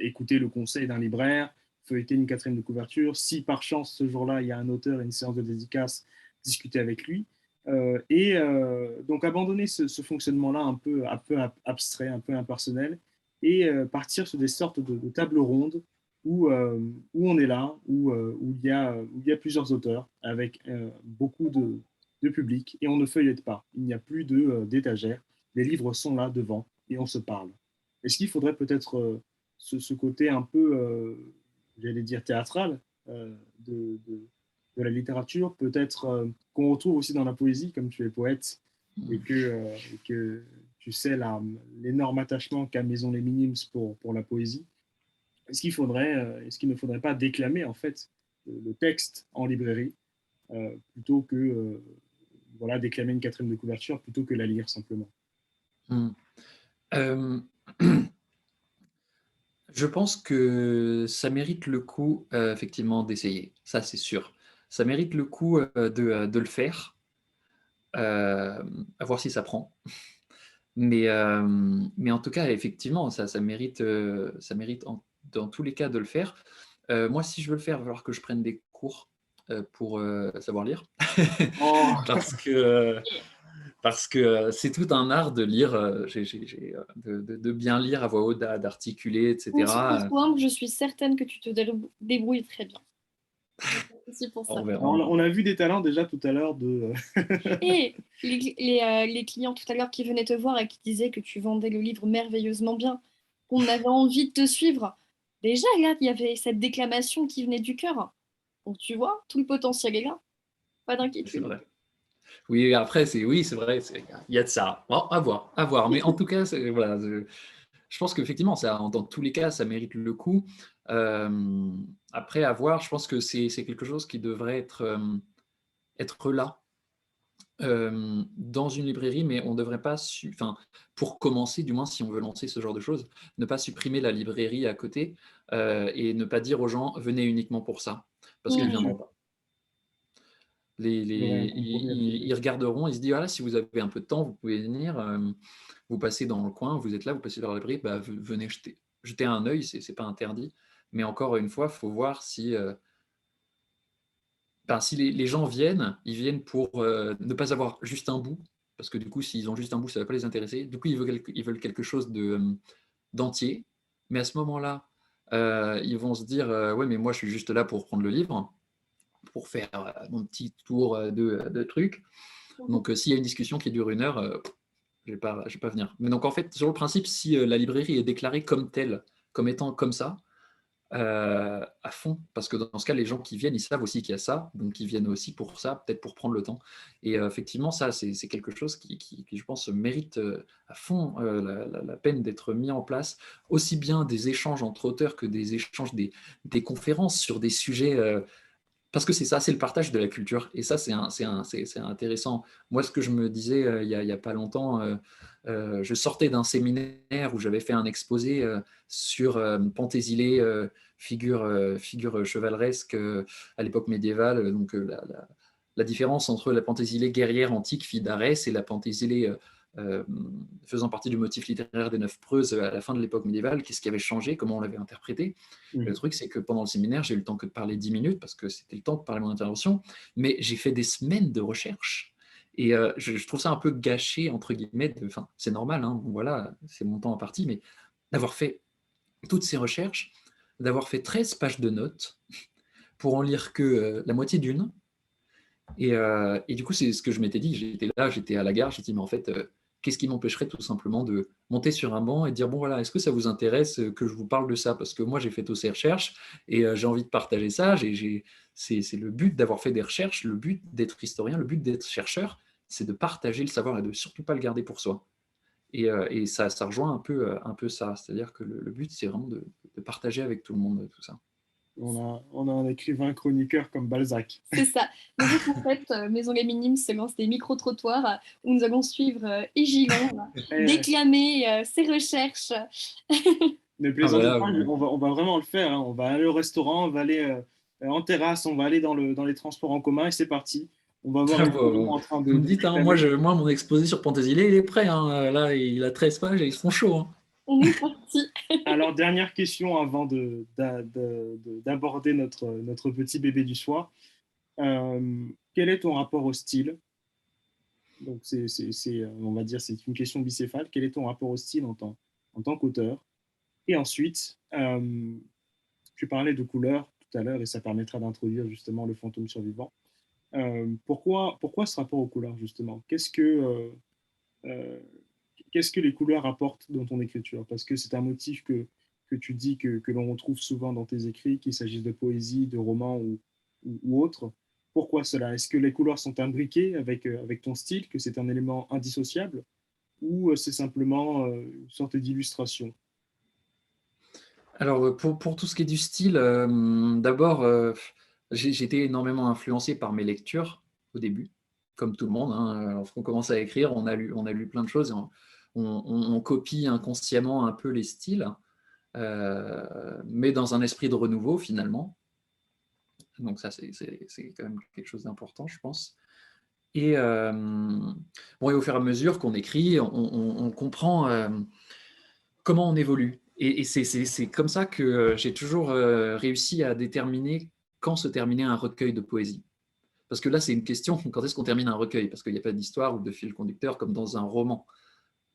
écouter le conseil d'un libraire, feuilleter une quatrième de couverture. Si par chance ce jour-là il y a un auteur et une séance de dédicace, discuter avec lui. Donc abandonner ce fonctionnement-là un peu abstrait, un peu impersonnel, et partir sur des sortes de tables rondes où on est là, où il y a plusieurs auteurs avec beaucoup de public, et on ne feuillette pas. Il n'y a plus d'étagères. Les livres sont là devant et on se parle. Est-ce qu'il faudrait peut-être ce côté un peu, j'allais dire, théâtral de la littérature, peut-être qu'on retrouve aussi dans la poésie, comme tu es poète, et que tu sais l'énorme attachement qu'a Maison Les Minimes pour la poésie. Est-ce qu'il ne faudrait pas déclamer en fait le texte en librairie plutôt que voilà, déclamer une quatrième de couverture plutôt que la lire simplement? Euh, Je pense que ça mérite le coup, effectivement, d'essayer. Ça, c'est sûr. Ça mérite le coup de le faire, à voir si ça prend. Mais en tout cas, effectivement, ça mérite dans tous les cas de le faire. Moi, si je veux le faire, il va falloir que je prenne des cours pour savoir lire. Oh, Parce que, parce que c'est tout un art de lire, de bien lire à voix haute, d'articuler, etc. Conçois, je suis certaine que tu te débrouilles très bien. C'est pour ça. On verra. on a vu des talents déjà tout à l'heure de. Et les clients tout à l'heure qui venaient te voir et qui disaient que tu vendais le livre merveilleusement bien, qu'on avait envie de te suivre. Déjà, là, il y avait cette déclamation qui venait du cœur. Donc, tu vois, tout le potentiel est là. Pas C'est d'inquiétude. vrai. Oui, après, c'est vrai, il y a de ça. Bon, à voir, à voir. Mais en tout cas, voilà, je pense qu'effectivement, dans tous les cas, ça mérite le coup. Euh, Après, à voir, je pense que c'est quelque chose qui devrait être là dans une librairie, mais on ne devrait pas, enfin, pour commencer, du moins si on veut lancer ce genre de choses, ne pas supprimer la librairie à côté et ne pas dire aux gens, venez uniquement pour ça, parce qu'ils ne Mm. viendront pas. Il y aurait un compromis à Ils trouver. regarderont, ils se disent, voilà, si vous avez un peu de temps, vous pouvez venir, vous passez dans le coin, vous êtes là, vous passez dans la librairie, bah, venez jeter un œil, c'est pas interdit. Mais encore une fois, il faut voir si, si les gens viennent, ils viennent pour ne pas avoir juste un bout, parce que du coup, s'ils ont juste un bout, ça ne va pas les intéresser. Du coup, ils veulent quelque chose d'entier. Mais à ce moment-là, ils vont se dire, ouais, mais moi, je suis juste là pour prendre le livre, pour faire mon petit tour de trucs. Donc, s'il y a une discussion qui dure 1 heure, je vais pas venir. Mais donc, en fait, sur le principe, si la librairie est déclarée comme telle, comme étant comme ça, à fond, parce que dans ce cas, les gens qui viennent, ils savent aussi qu'il y a ça, donc ils viennent aussi pour ça, peut-être pour prendre le temps. Et effectivement, ça, c'est quelque chose qui, je pense, mérite à fond la peine d'être mis en place, aussi bien des échanges entre auteurs que des échanges, des conférences sur des sujets parce que c'est ça, c'est le partage de la culture. Et ça, c'est intéressant. Moi, ce que je me disais il y a pas longtemps, je sortais d'un séminaire où j'avais fait un exposé sur Pentésilée, figure chevaleresque à l'époque médiévale. Donc, la différence entre la Pentésilée guerrière antique, fille d'Arès, et la Pentésilée euh, faisant partie du motif littéraire des Neuf Preuses à la fin de l'époque médiévale, qu'est-ce qui avait changé, comment on l'avait interprété. Le truc, c'est que pendant le séminaire, j'ai eu le temps que de parler 10 minutes parce que c'était le temps de parler mon intervention, mais j'ai fait des semaines de recherche. Et je trouve ça un peu gâché, entre guillemets. Enfin, c'est normal, hein, bon, voilà, c'est mon temps en partie, mais d'avoir fait toutes ces recherches, d'avoir fait 13 pages de notes pour en lire que la moitié d'une. Et du coup, c'est ce que je m'étais dit. J'étais là, j'étais à la gare, j'ai dit, mais en fait, qu'est-ce qui m'empêcherait tout simplement de monter sur un banc et de dire, bon voilà, est-ce que ça vous intéresse que je vous parle de ça? Parce que moi, j'ai fait toutes ces recherches et j'ai envie de partager ça. C'est le but d'avoir fait des recherches, le but d'être historien, le but d'être chercheur, c'est de partager le savoir et de surtout pas le garder pour soi. Et ça rejoint un peu ça. C'est-à-dire que le but, c'est vraiment de partager avec tout le monde tout ça. On a un écrivain chroniqueur comme Balzac. C'est ça. Donc, en fait, Maison Les Minimes se lance des micro-trottoirs où nous allons suivre Égilan Eh, déclamer ses recherches. ne Ah plaisantez voilà, pas, on va vraiment le faire, hein. On va aller au restaurant, on va aller en terrasse, on va aller dans les transports en commun et c'est parti. On va voir Émilie en train vous me de dites, hein, déclamer. moi, mon exposé sur Pontésilé, il est prêt, hein. Là, il a 13 pages et ils sont chauds, hein. On est parti. Alors, dernière question avant d'aborder notre petit bébé du soir. Quel est ton rapport au style? Donc, on va dire, c'est une question bicéphale. Quel est ton rapport au style en tant qu'auteur? Et ensuite, tu parlais de couleurs tout à l'heure et ça permettra d'introduire justement le fantôme survivant. Pourquoi ce rapport aux couleurs, justement? Euh, qu'est-ce que les couleurs apportent dans ton écriture? Parce que c'est un motif que tu dis que l'on retrouve souvent dans tes écrits, qu'il s'agisse de poésie, de romans ou autre. Pourquoi cela? Est-ce que les couleurs sont imbriquées avec ton style, que c'est un élément indissociable, ou c'est simplement une sorte d'illustration? Alors, pour tout ce qui est du style, d'abord, j'ai été énormément influencé par mes lectures au début, comme tout le monde, hein. Lorsqu'on commence à écrire, on a lu plein de choses et on copie inconsciemment un peu les styles, mais dans un esprit de renouveau finalement. Donc ça, c'est quand même quelque chose d'important, je pense. Et, bon, et au fur et à mesure qu'on écrit, on comprend comment on évolue. Et c'est comme ça que j'ai toujours réussi à déterminer quand se terminait un recueil de poésie. Parce que là, c'est une question, quand est-ce qu'on termine un recueil? Parce qu'il n'y a pas d'histoire ou de fil conducteur comme dans un roman.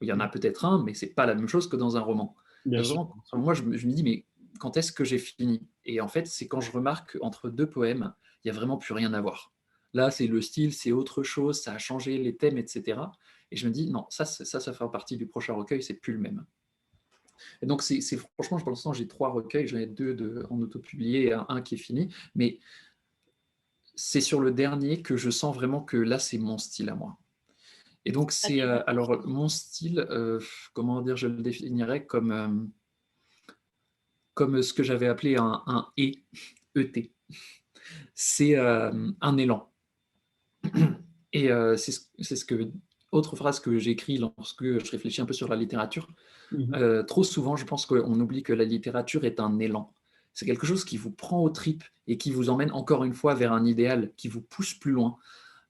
Il y en a peut-être un, mais ce n'est pas la même chose que dans un roman. Bien sûr. Vraiment, moi, je me dis, mais quand est-ce que j'ai fini? Et en fait, c'est quand je remarque qu'entre deux poèmes, il n'y a vraiment plus rien à voir. Là, c'est le style, c'est autre chose, ça a changé les thèmes, etc. Et je me dis, non, ça fera partie du prochain recueil, c'est plus le même. Et donc, franchement, pour l'instant, j'ai 3 recueils, j'en ai 2 en autopublié et un qui est fini. Mais c'est sur le dernier que je sens vraiment que là, c'est mon style à moi. Et donc, c'est alors mon style, comment dire, je le définirais comme ce que j'avais appelé un ET. C'est un élan. Et c'est ce que, autre phrase que j'écris lorsque je réfléchis un peu sur la littérature. Trop souvent, je pense qu'on oublie que la littérature est un élan. C'est quelque chose qui vous prend aux tripes et qui vous emmène encore une fois vers un idéal qui vous pousse plus loin,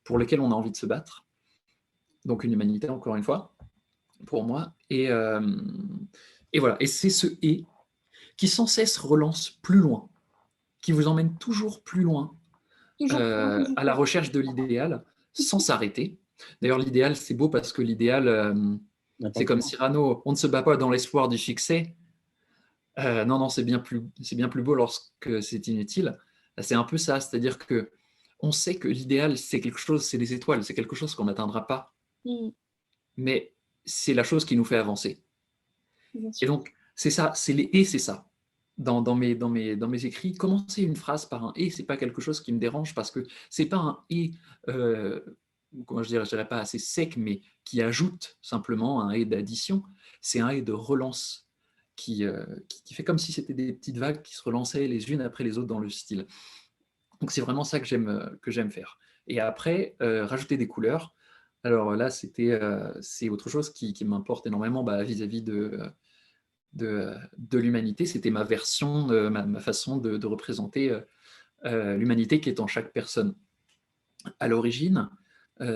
pour lequel on a envie de se battre. Donc une humanité, encore une fois, pour moi. Et voilà. Et c'est ce « et » qui sans cesse relance plus loin, qui vous emmène toujours plus loin Toujours à la recherche de l'idéal, sans s'arrêter. D'ailleurs, l'idéal, c'est beau parce que l'idéal, c'est comme Cyrano, on ne se bat pas dans l'espoir du succès. Non, non, c'est bien plus beau lorsque c'est inutile. C'est un peu ça, c'est-à-dire que on sait que l'idéal, c'est quelque chose, c'est des étoiles, c'est quelque chose qu'on n'atteindra pas, mais c'est la chose qui nous fait avancer. Bien Et sûr. donc, c'est ça, c'est ça. Dans mes écrits, commencer une phrase par un et, c'est pas quelque chose qui me dérange parce que c'est pas un et, comment je dirais pas assez sec, mais qui ajoute simplement un et d'addition. C'est un et de relance qui fait comme si c'était des petites vagues qui se relançaient les unes après les autres dans le style. Donc c'est vraiment ça que j'aime faire. Et après, rajouter des couleurs. Alors là, c'est autre chose qui m'importe énormément vis-à-vis de l'humanité. C'était ma version, ma façon de représenter l'humanité qui est en chaque personne. À l'origine,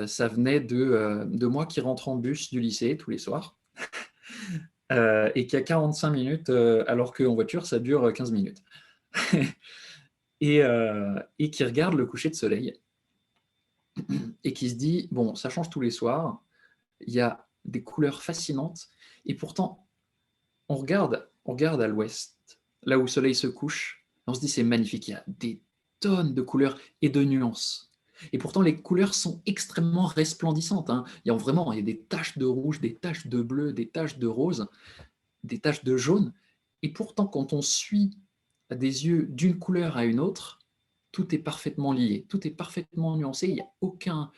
ça venait de moi qui rentre en bus du lycée tous les soirs et qui a 45 minutes alors qu'en voiture, ça dure 15 minutes. Et qui regarde le coucher de soleil et qui se dit, bon, ça change tous les soirs, il y a des couleurs fascinantes et pourtant, on regarde à l'ouest, là où le soleil se couche, on se dit c'est magnifique, il y a des tonnes de couleurs et de nuances. Et pourtant, les couleurs sont extrêmement resplendissantes, hein. Il y a des taches de rouge, des taches de bleu, des taches de rose, des taches de jaune. Et pourtant, quand on suit à des yeux d'une couleur à une autre, tout est parfaitement lié, tout est parfaitement nuancé. Il n'y a aucun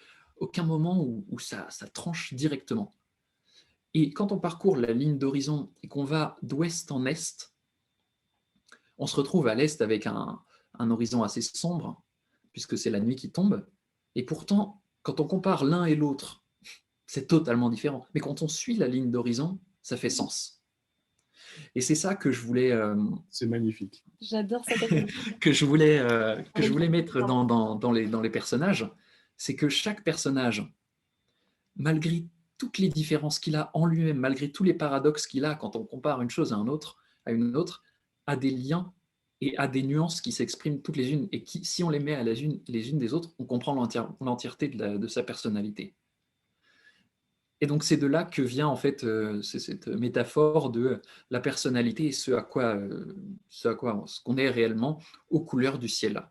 moment où ça tranche directement. Et quand on parcourt la ligne d'horizon et qu'on va d'ouest en est, on se retrouve à l'est avec un horizon assez sombre, puisque c'est la nuit qui tombe. Et pourtant, quand on compare l'un et l'autre, c'est totalement différent. Mais quand on suit la ligne d'horizon, ça fait sens. Et c'est ça que je voulais, C'est magnifique. J'adore cette analogie. que je voulais mettre dans les personnages. C'est que chaque personnage, malgré toutes les différences qu'il a en lui-même, malgré tous les paradoxes qu'il a quand on compare une chose à une autre, a des liens et a des nuances qui s'expriment toutes les unes et qui, si on les met à les unes des autres, on comprend l'entièreté de sa personnalité. Et donc c'est de là que vient en fait c'est cette métaphore de la personnalité et ce qu'on est réellement aux couleurs du ciel.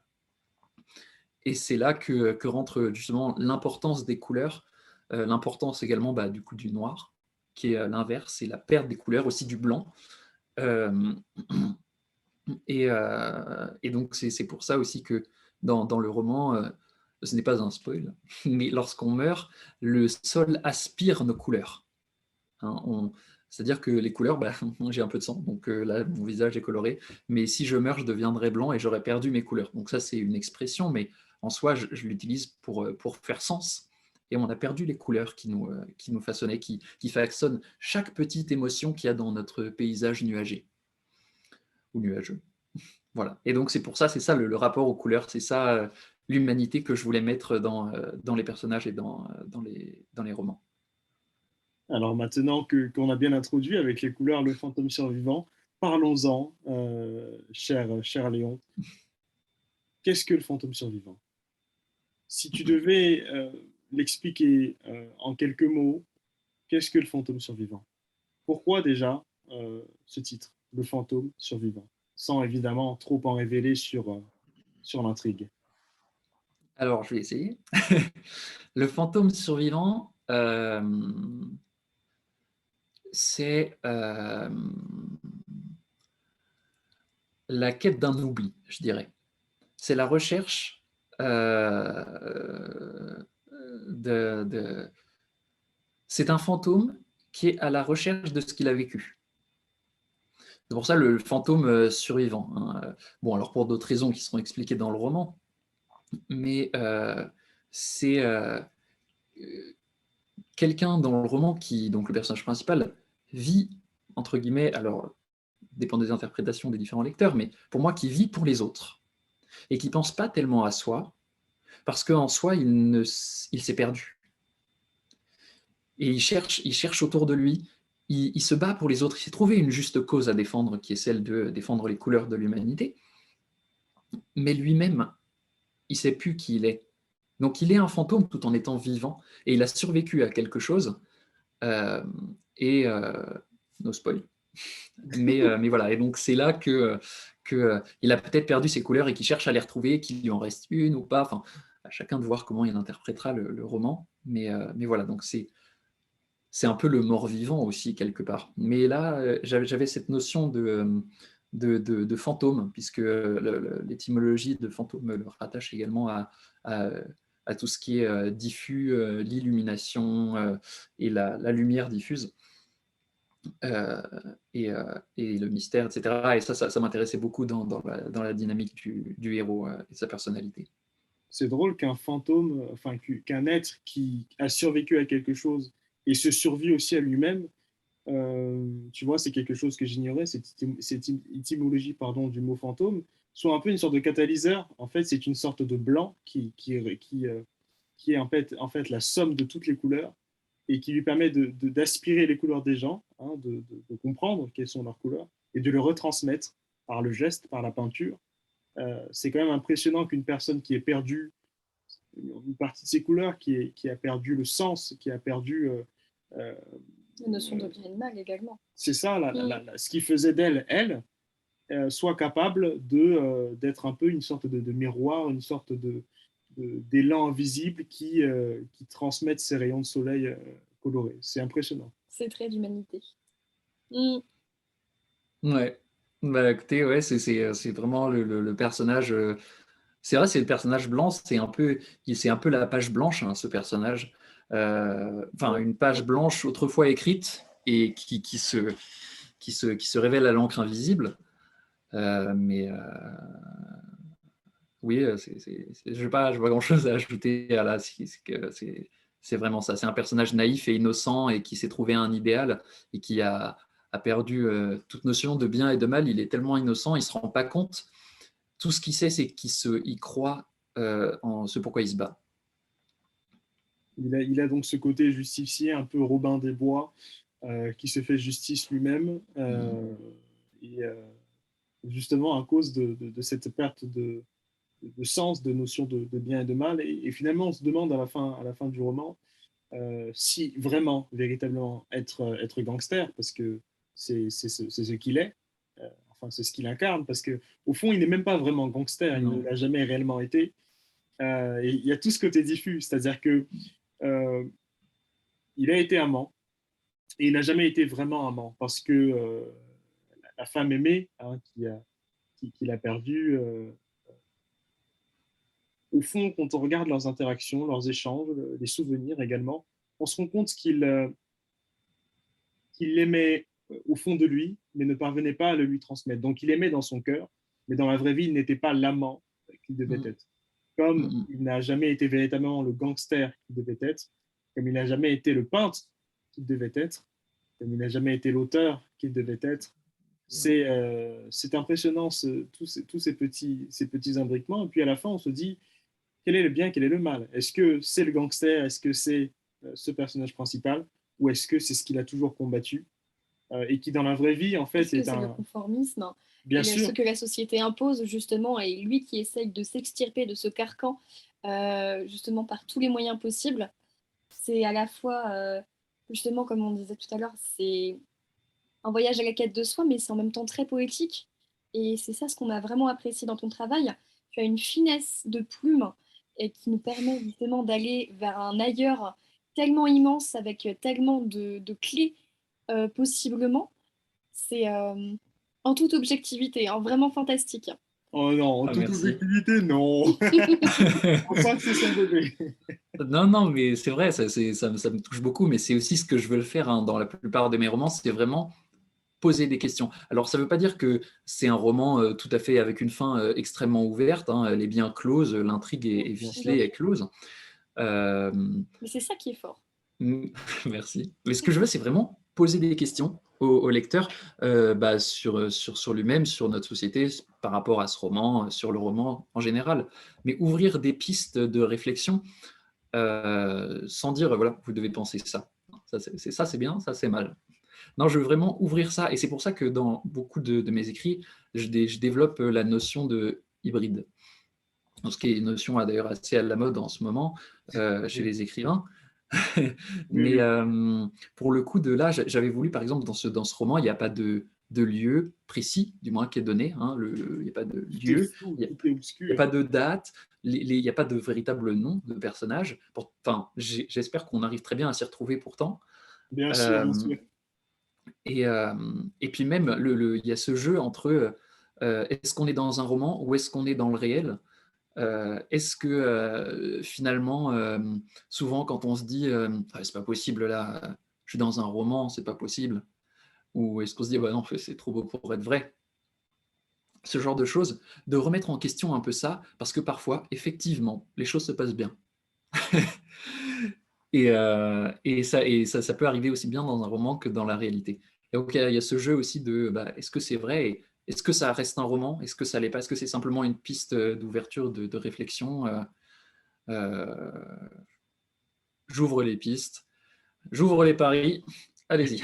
Et c'est là que rentre justement l'importance des couleurs, l'importance également du coup du noir, qui est l'inverse, c'est la perte des couleurs, aussi du blanc. Euh, et donc c'est pour ça aussi que dans le roman, ce n'est pas un spoil, mais lorsqu'on meurt, le sol aspire nos couleurs. Hein, c'est-à-dire que les couleurs, j'ai un peu de sang, donc là, mon visage est coloré, mais si je meurs, je deviendrai blanc et j'aurai perdu mes couleurs. Donc ça, c'est une expression, mais en soi, je l'utilise pour faire sens. Et on a perdu les couleurs qui nous façonnaient, qui façonnent chaque petite émotion qu'il y a dans notre paysage nuagé ou nuageux. Voilà. Et donc c'est pour ça, c'est ça le rapport aux couleurs, c'est ça l'humanité que je voulais mettre dans les personnages et dans les romans. Alors maintenant qu'on a bien introduit avec les couleurs le fantôme survivant, parlons-en, cher Léon. Qu'est-ce que le fantôme survivant? Si tu devais l'expliquer en quelques mots, qu'est-ce que le fantôme survivant? Pourquoi déjà ce titre, le fantôme survivant, sans évidemment trop en révéler sur l'intrigue? Alors, je vais essayer. Le fantôme survivant, c'est la quête d'un oubli, je dirais. C'est la recherche de... C'est un fantôme qui est à la recherche de ce qu'il a vécu. C'est pour ça le fantôme survivant. Hein. Bon, alors pour d'autres raisons qui seront expliquées dans le roman, mais c'est quelqu'un dans le roman qui, donc le personnage principal, vit, entre guillemets, alors dépend des interprétations des différents lecteurs, mais pour moi, qui vit pour les autres et qui ne pense pas tellement à soi, parce qu'en soi, il s'est perdu. Et il cherche autour de lui, il se bat pour les autres, il s'est trouvé une juste cause à défendre, qui est celle de défendre les couleurs de l'humanité, mais lui-même, il ne sait plus qui il est. Donc il est un fantôme tout en étant vivant, et il a survécu à quelque chose, euh, et no spoil. Mais voilà, et donc c'est là que il a peut-être perdu ses couleurs et qu'il cherche à les retrouver, qu'il lui en reste une ou pas. Enfin, à chacun de voir comment il interprétera le roman. Mais voilà, donc c'est un peu le mort-vivant aussi, quelque part. Mais là, j'avais cette notion de fantôme, puisque l'étymologie de fantôme le rattache également à, à tout ce qui est diffus, l'illumination et la lumière diffuse. Euh, et le mystère, etc. Et ça m'intéressait beaucoup dans la dynamique du héros et de sa personnalité. C'est drôle qu'un fantôme, enfin qu'un être qui a survécu à quelque chose et se survit aussi à lui-même, tu vois, c'est quelque chose que j'ignorais, cette étymologie pardon, du mot fantôme, soit un peu une sorte de catalyseur. En fait, c'est une sorte de blanc qui est en fait la somme de toutes les couleurs et qui lui permet d'aspirer les couleurs des gens, hein, de comprendre quelles sont leurs couleurs et de le retransmettre par le geste, par la peinture. C'est quand même impressionnant qu'une personne qui ait perdu une partie de ses couleurs, qui a perdu le sens, qui a perdu... La notion de bien et de mal également. c'est ça, ce qui faisait d'elle, elle, soit capable d'être un peu une sorte de miroir, une sorte d'élan invisible qui transmettent ces rayons de soleil colorés. C'est impressionnant. C'est très d'humanité. Mm. Ouais. Écoutez, ouais, c'est vraiment le personnage. C'est vrai, c'est le personnage blanc, c'est un peu la page blanche, hein, ce personnage. Enfin, une page blanche autrefois écrite et qui se révèle à l'encre invisible. Mais Oui, je n'ai pas grand-chose à ajouter à là. C'est vraiment ça. C'est un personnage naïf et innocent et qui s'est trouvé un idéal et qui a perdu toute notion de bien et de mal. Il est tellement innocent, il ne se rend pas compte. Tout ce qu'il sait, c'est il croit en ce pourquoi il se bat. Il a donc ce côté justicier, un peu Robin des Bois, qui se fait justice lui-même. Et justement, à cause de cette perte de sens, de notion de bien et de mal. Et finalement, on se demande à la fin du roman si vraiment, véritablement, être gangster, parce que c'est ce qu'il est, enfin, c'est ce qu'il incarne, parce que au fond, il n'est même pas vraiment gangster, il ne Non. l'a jamais réellement été. Et il y a tout ce côté diffus, c'est-à-dire que euh, il a été amant, et il n'a jamais été vraiment amant, parce que la femme aimée qu'il a perdue, au fond, quand on regarde leurs interactions, leurs échanges, les souvenirs également, on se rend compte qu'il l'aimait au fond de lui, mais ne parvenait pas à le lui transmettre. Donc il aimait dans son cœur, mais dans la vraie vie, il n'était pas l'amant qu'il devait Mm, être. Comme mm, il n'a jamais été véritablement le gangster qu'il devait être, comme il n'a jamais été le peintre qu'il devait être, comme il n'a jamais été l'auteur qu'il devait être. C'est impressionnant, tous ces petits imbriquements. Et puis à la fin, on se dit, quel est le bien, quel est le mal? Est-ce que c'est le gangster? Est-ce que c'est ce personnage principal? Ou est-ce que c'est ce qu'il a toujours combattu et qui, dans la vraie vie, en Est-ce fait, que est c'est le un... conformisme Bien et ce sûr, que la société impose, justement, et lui qui essaye de s'extirper de ce carcan, justement, par tous les moyens possibles? C'est à la fois, justement, comme on disait tout à l'heure, c'est un voyage à la quête de soi, mais c'est en même temps très poétique. Et c'est ça ce qu'on a vraiment apprécié dans ton travail. Tu as une finesse de plume et qui nous permet justement d'aller vers un ailleurs tellement immense, avec tellement de clés possiblement. C'est en toute objectivité, hein, vraiment fantastique. oh non, en Ah, toute merci. objectivité, non. On sent que c'est son bébé. Non, non, mais c'est vrai, ça me touche beaucoup, mais c'est aussi ce que je veux le faire hein, dans la plupart de mes romans, c'est vraiment poser des questions. Alors, ça ne veut pas dire que c'est un roman tout à fait avec une fin extrêmement ouverte, hein, elle est bien close, l'intrigue est Bien ficelée, Bien est sûr. close. Euh, Mais c'est ça qui est fort. Merci. Mais ce que je veux, c'est vraiment poser des questions au lecteur sur lui-même, sur notre société, par rapport à ce roman, sur le roman en général. Mais ouvrir des pistes de réflexion sans dire, voilà, vous devez penser ça. Ça, c'est bien, ça, c'est mal. Non, je veux vraiment ouvrir ça. Et c'est pour ça que dans beaucoup de mes écrits, je développe la notion de hybride. Ce qui est une notion d'ailleurs assez à la mode en ce moment chez Oui, les écrivains. oui, Mais oui. pour le coup de là, j'avais voulu, par exemple, dans ce roman, il n'y a pas de lieu précis, du moins qui est donné. Hein, il n'y a pas de Tout est lieu, flou, il tout est n'y a obscur. pas de date, il n'y a pas de véritable nom de personnage. Enfin, j'espère qu'on arrive très bien à s'y retrouver pourtant. Bien sûr, bien Euh, sûr. et, euh, et puis même, il y a ce jeu entre est-ce qu'on est dans un roman ou est-ce qu'on est dans le réel. Est-ce que finalement, souvent quand on se dit ah, c'est pas possible là, je suis dans un roman, c'est pas possible, ou est-ce qu'on se dit bah non, c'est trop beau pour être vrai, ce genre de choses, de remettre en question un peu ça, parce que parfois, effectivement, les choses se passent bien. Ça peut arriver aussi bien dans un roman que dans la réalité. Et donc, il y a ce jeu aussi de bah, est-ce que c'est vrai et est-ce que ça reste un roman? Est-ce que ça l'est pas? Est-ce que c'est simplement une piste d'ouverture, de réflexion euh, J'ouvre les pistes, j'ouvre les paris. Allez-y,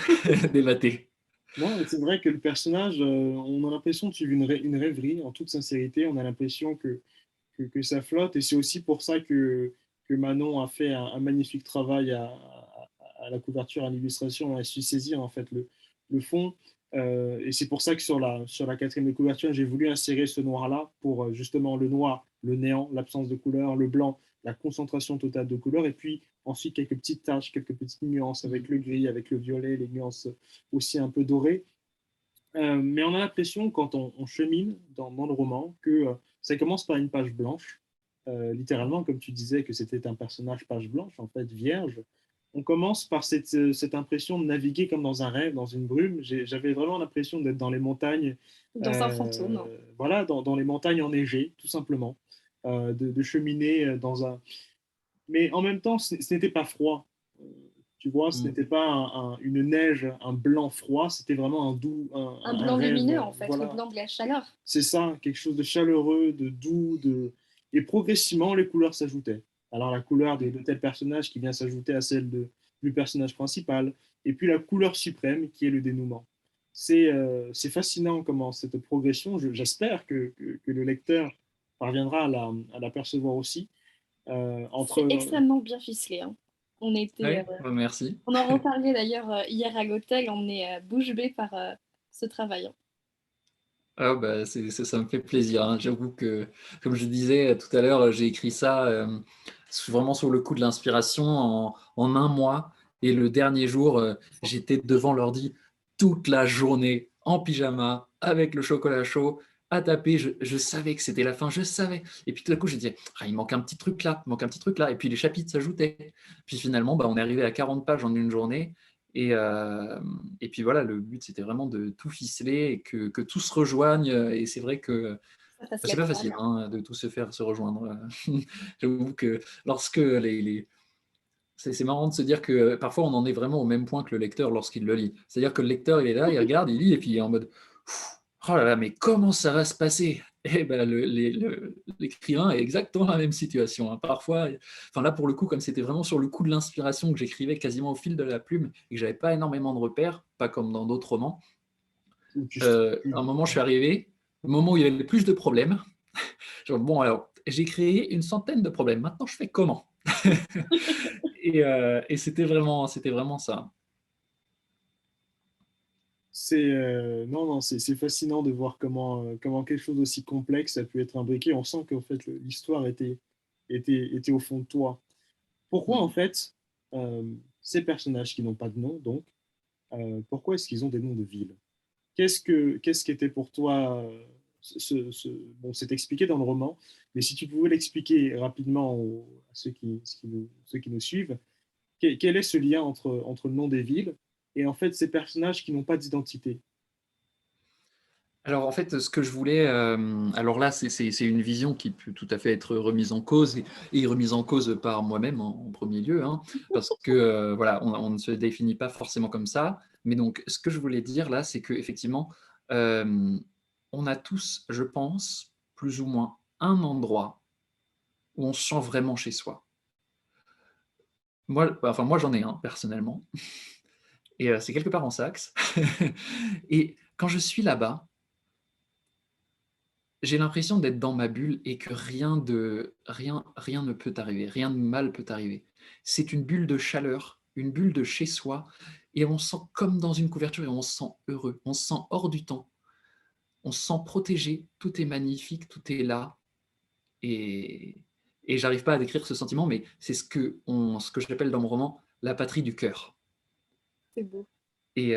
débattez. Non, c'est vrai que le personnage, on a l'impression de suivre une rêverie, en toute sincérité. On a l'impression que ça flotte. Et c'est aussi pour ça que Manon a fait un magnifique travail à la couverture, à l'illustration. Elle a su saisir en fait le fond. Et c'est pour ça que sur la quatrième de couverture, j'ai voulu insérer ce noir-là pour justement le noir, le néant, l'absence de couleur, le blanc, la concentration totale de couleurs. Et puis ensuite quelques petites taches, quelques petites nuances avec le gris, avec le violet, les nuances aussi un peu dorées. Mais on a l'impression, quand on chemine dans le roman, que ça commence par une page blanche, littéralement, comme tu disais, que c'était un personnage page blanche, en fait, vierge. On commence par cette impression de naviguer comme dans un rêve, dans une brume. J'avais vraiment l'impression d'être dans les montagnes, Dans un fantôme. voilà, dans les montagnes enneigées, tout simplement. de cheminer dans un... Mais en même temps, ce n'était pas froid. Euh, Tu vois, ce n'était pas une neige, un blanc froid, c'était vraiment un doux, Un un blanc rêve. lumineux, en fait, le Voilà, blanc de la chaleur. c'est ça, quelque chose de chaleureux, de doux, et progressivement, les couleurs s'ajoutaient. Alors, la couleur de tel personnage qui vient s'ajouter à celle du personnage principal, et puis la couleur suprême qui est le dénouement. C'est fascinant comment cette progression, j'espère que le lecteur parviendra à la percevoir aussi. C'est Entre, extrêmement bien ficelé, hein. On était, Oui, merci. on en reparlait d'ailleurs hier à l'hôtel, on est bouche bée par ce travail, hein. Ah, bah, ça me fait plaisir, hein. J'avoue que, comme je disais tout à l'heure, j'ai écrit ça vraiment sur le coup de l'inspiration en un mois. Et le dernier jour, j'étais devant l'ordi toute la journée en pyjama, avec le chocolat chaud, à taper. Je savais que c'était la fin, je savais. Et puis tout à coup, j'ai dit, ah, il manque un petit truc là, il manque un petit truc là. Et puis les chapitres s'ajoutaient. Puis finalement, bah, on est arrivé à 40 pages en une journée. Et, euh, et puis voilà, le but c'était vraiment de tout ficeler et que tout se rejoigne. Et c'est vrai que Ça fasse c'est pas naturel. facile, hein, de tout se faire se rejoindre. J'avoue que lorsque c'est marrant de se dire que parfois on en est vraiment au même point que le lecteur lorsqu'il le lit. C'est-à-dire que le lecteur il est là, il regarde, il lit et puis il est en mode oh là là, mais comment ça va se passer? Et ben l'écrivain est exactement dans la même situation, hein. Parfois, enfin là pour le coup, comme c'était vraiment sur le coup de l'inspiration que j'écrivais quasiment au fil de la plume et que j'avais pas énormément de repères, pas comme dans d'autres romans, à un moment je suis arrivé, le moment où il y avait le plus de problèmes, genre, bon alors j'ai créé une centaine de problèmes, maintenant je fais comment? Et c'était vraiment ça. Non, non, c'est fascinant de voir comment quelque chose d'aussi complexe a pu être imbriqué. On sent qu'en fait l'histoire était au fond de toi. Pourquoi en fait euh, ces personnages qui n'ont pas de nom, donc, pourquoi est-ce qu'ils ont des noms de villes? Qu'est-ce qui était pour toi bon, c'est expliqué dans le roman, mais si tu pouvais l'expliquer rapidement à ceux qui nous suivent, quel est ce lien entre le nom des villes et en fait ces personnages qui n'ont pas d'identité? Alors en fait, ce que je voulais, alors là, c'est une vision qui peut tout à fait être remise en cause et remise en cause par moi-même en premier lieu, hein, parce que voilà, on ne se définit pas forcément comme ça. Mais donc, ce que je voulais dire là, c'est qu'effectivement, on a tous, je pense, plus ou moins un endroit où on se sent vraiment chez soi. Moi, enfin moi j'en ai un personnellement, et c'est quelque part en Saxe. Et quand je suis là-bas, j'ai l'impression d'être dans ma bulle et que rien ne peut arriver, rien de mal peut arriver. C'est une bulle de chaleur, une bulle de chez soi, et on se sent comme dans une couverture et on se sent heureux, on se sent hors du temps, on se sent protégé, tout est magnifique, tout est là, et, et j'arrive pas à décrire ce sentiment, mais c'est ce que j'appelle dans mon roman la patrie du cœur. C'est beau. Et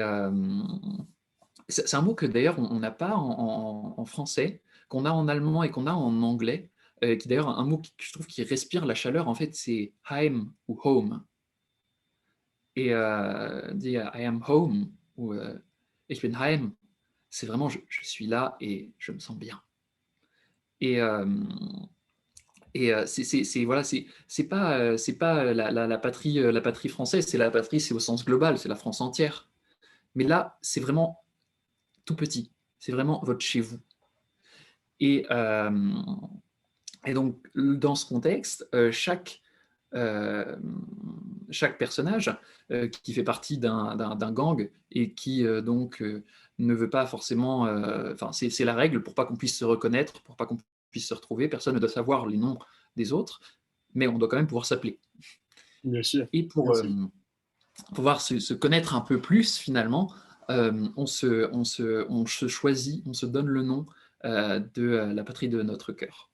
c'est un mot que d'ailleurs on n'a pas en français, qu'on a en allemand et qu'on a en anglais, qui d'ailleurs un mot que je trouve qui respire la chaleur, en fait, c'est Heim ou home. Et dire I am home ou Ich bin heim, c'est vraiment je suis là et je me sens bien. Et, voilà, c'est pas la patrie française, c'est la patrie, c'est au sens global, c'est la France entière. Mais là, c'est vraiment tout petit, c'est vraiment votre chez vous. Et, euh, et donc, dans ce contexte, euh, chaque personnage qui fait partie d'un gang et qui donc ne veut pas forcément, enfin c'est la règle pour pas qu'on puisse se reconnaître, pour pas qu'on puisse se retrouver, personne ne doit savoir les noms des autres, mais on doit quand même pouvoir s'appeler. Bien sûr, Et bien pour sûr. pouvoir se connaître un peu plus finalement, on se choisit, on se donne le nom de la patrie de notre cœur.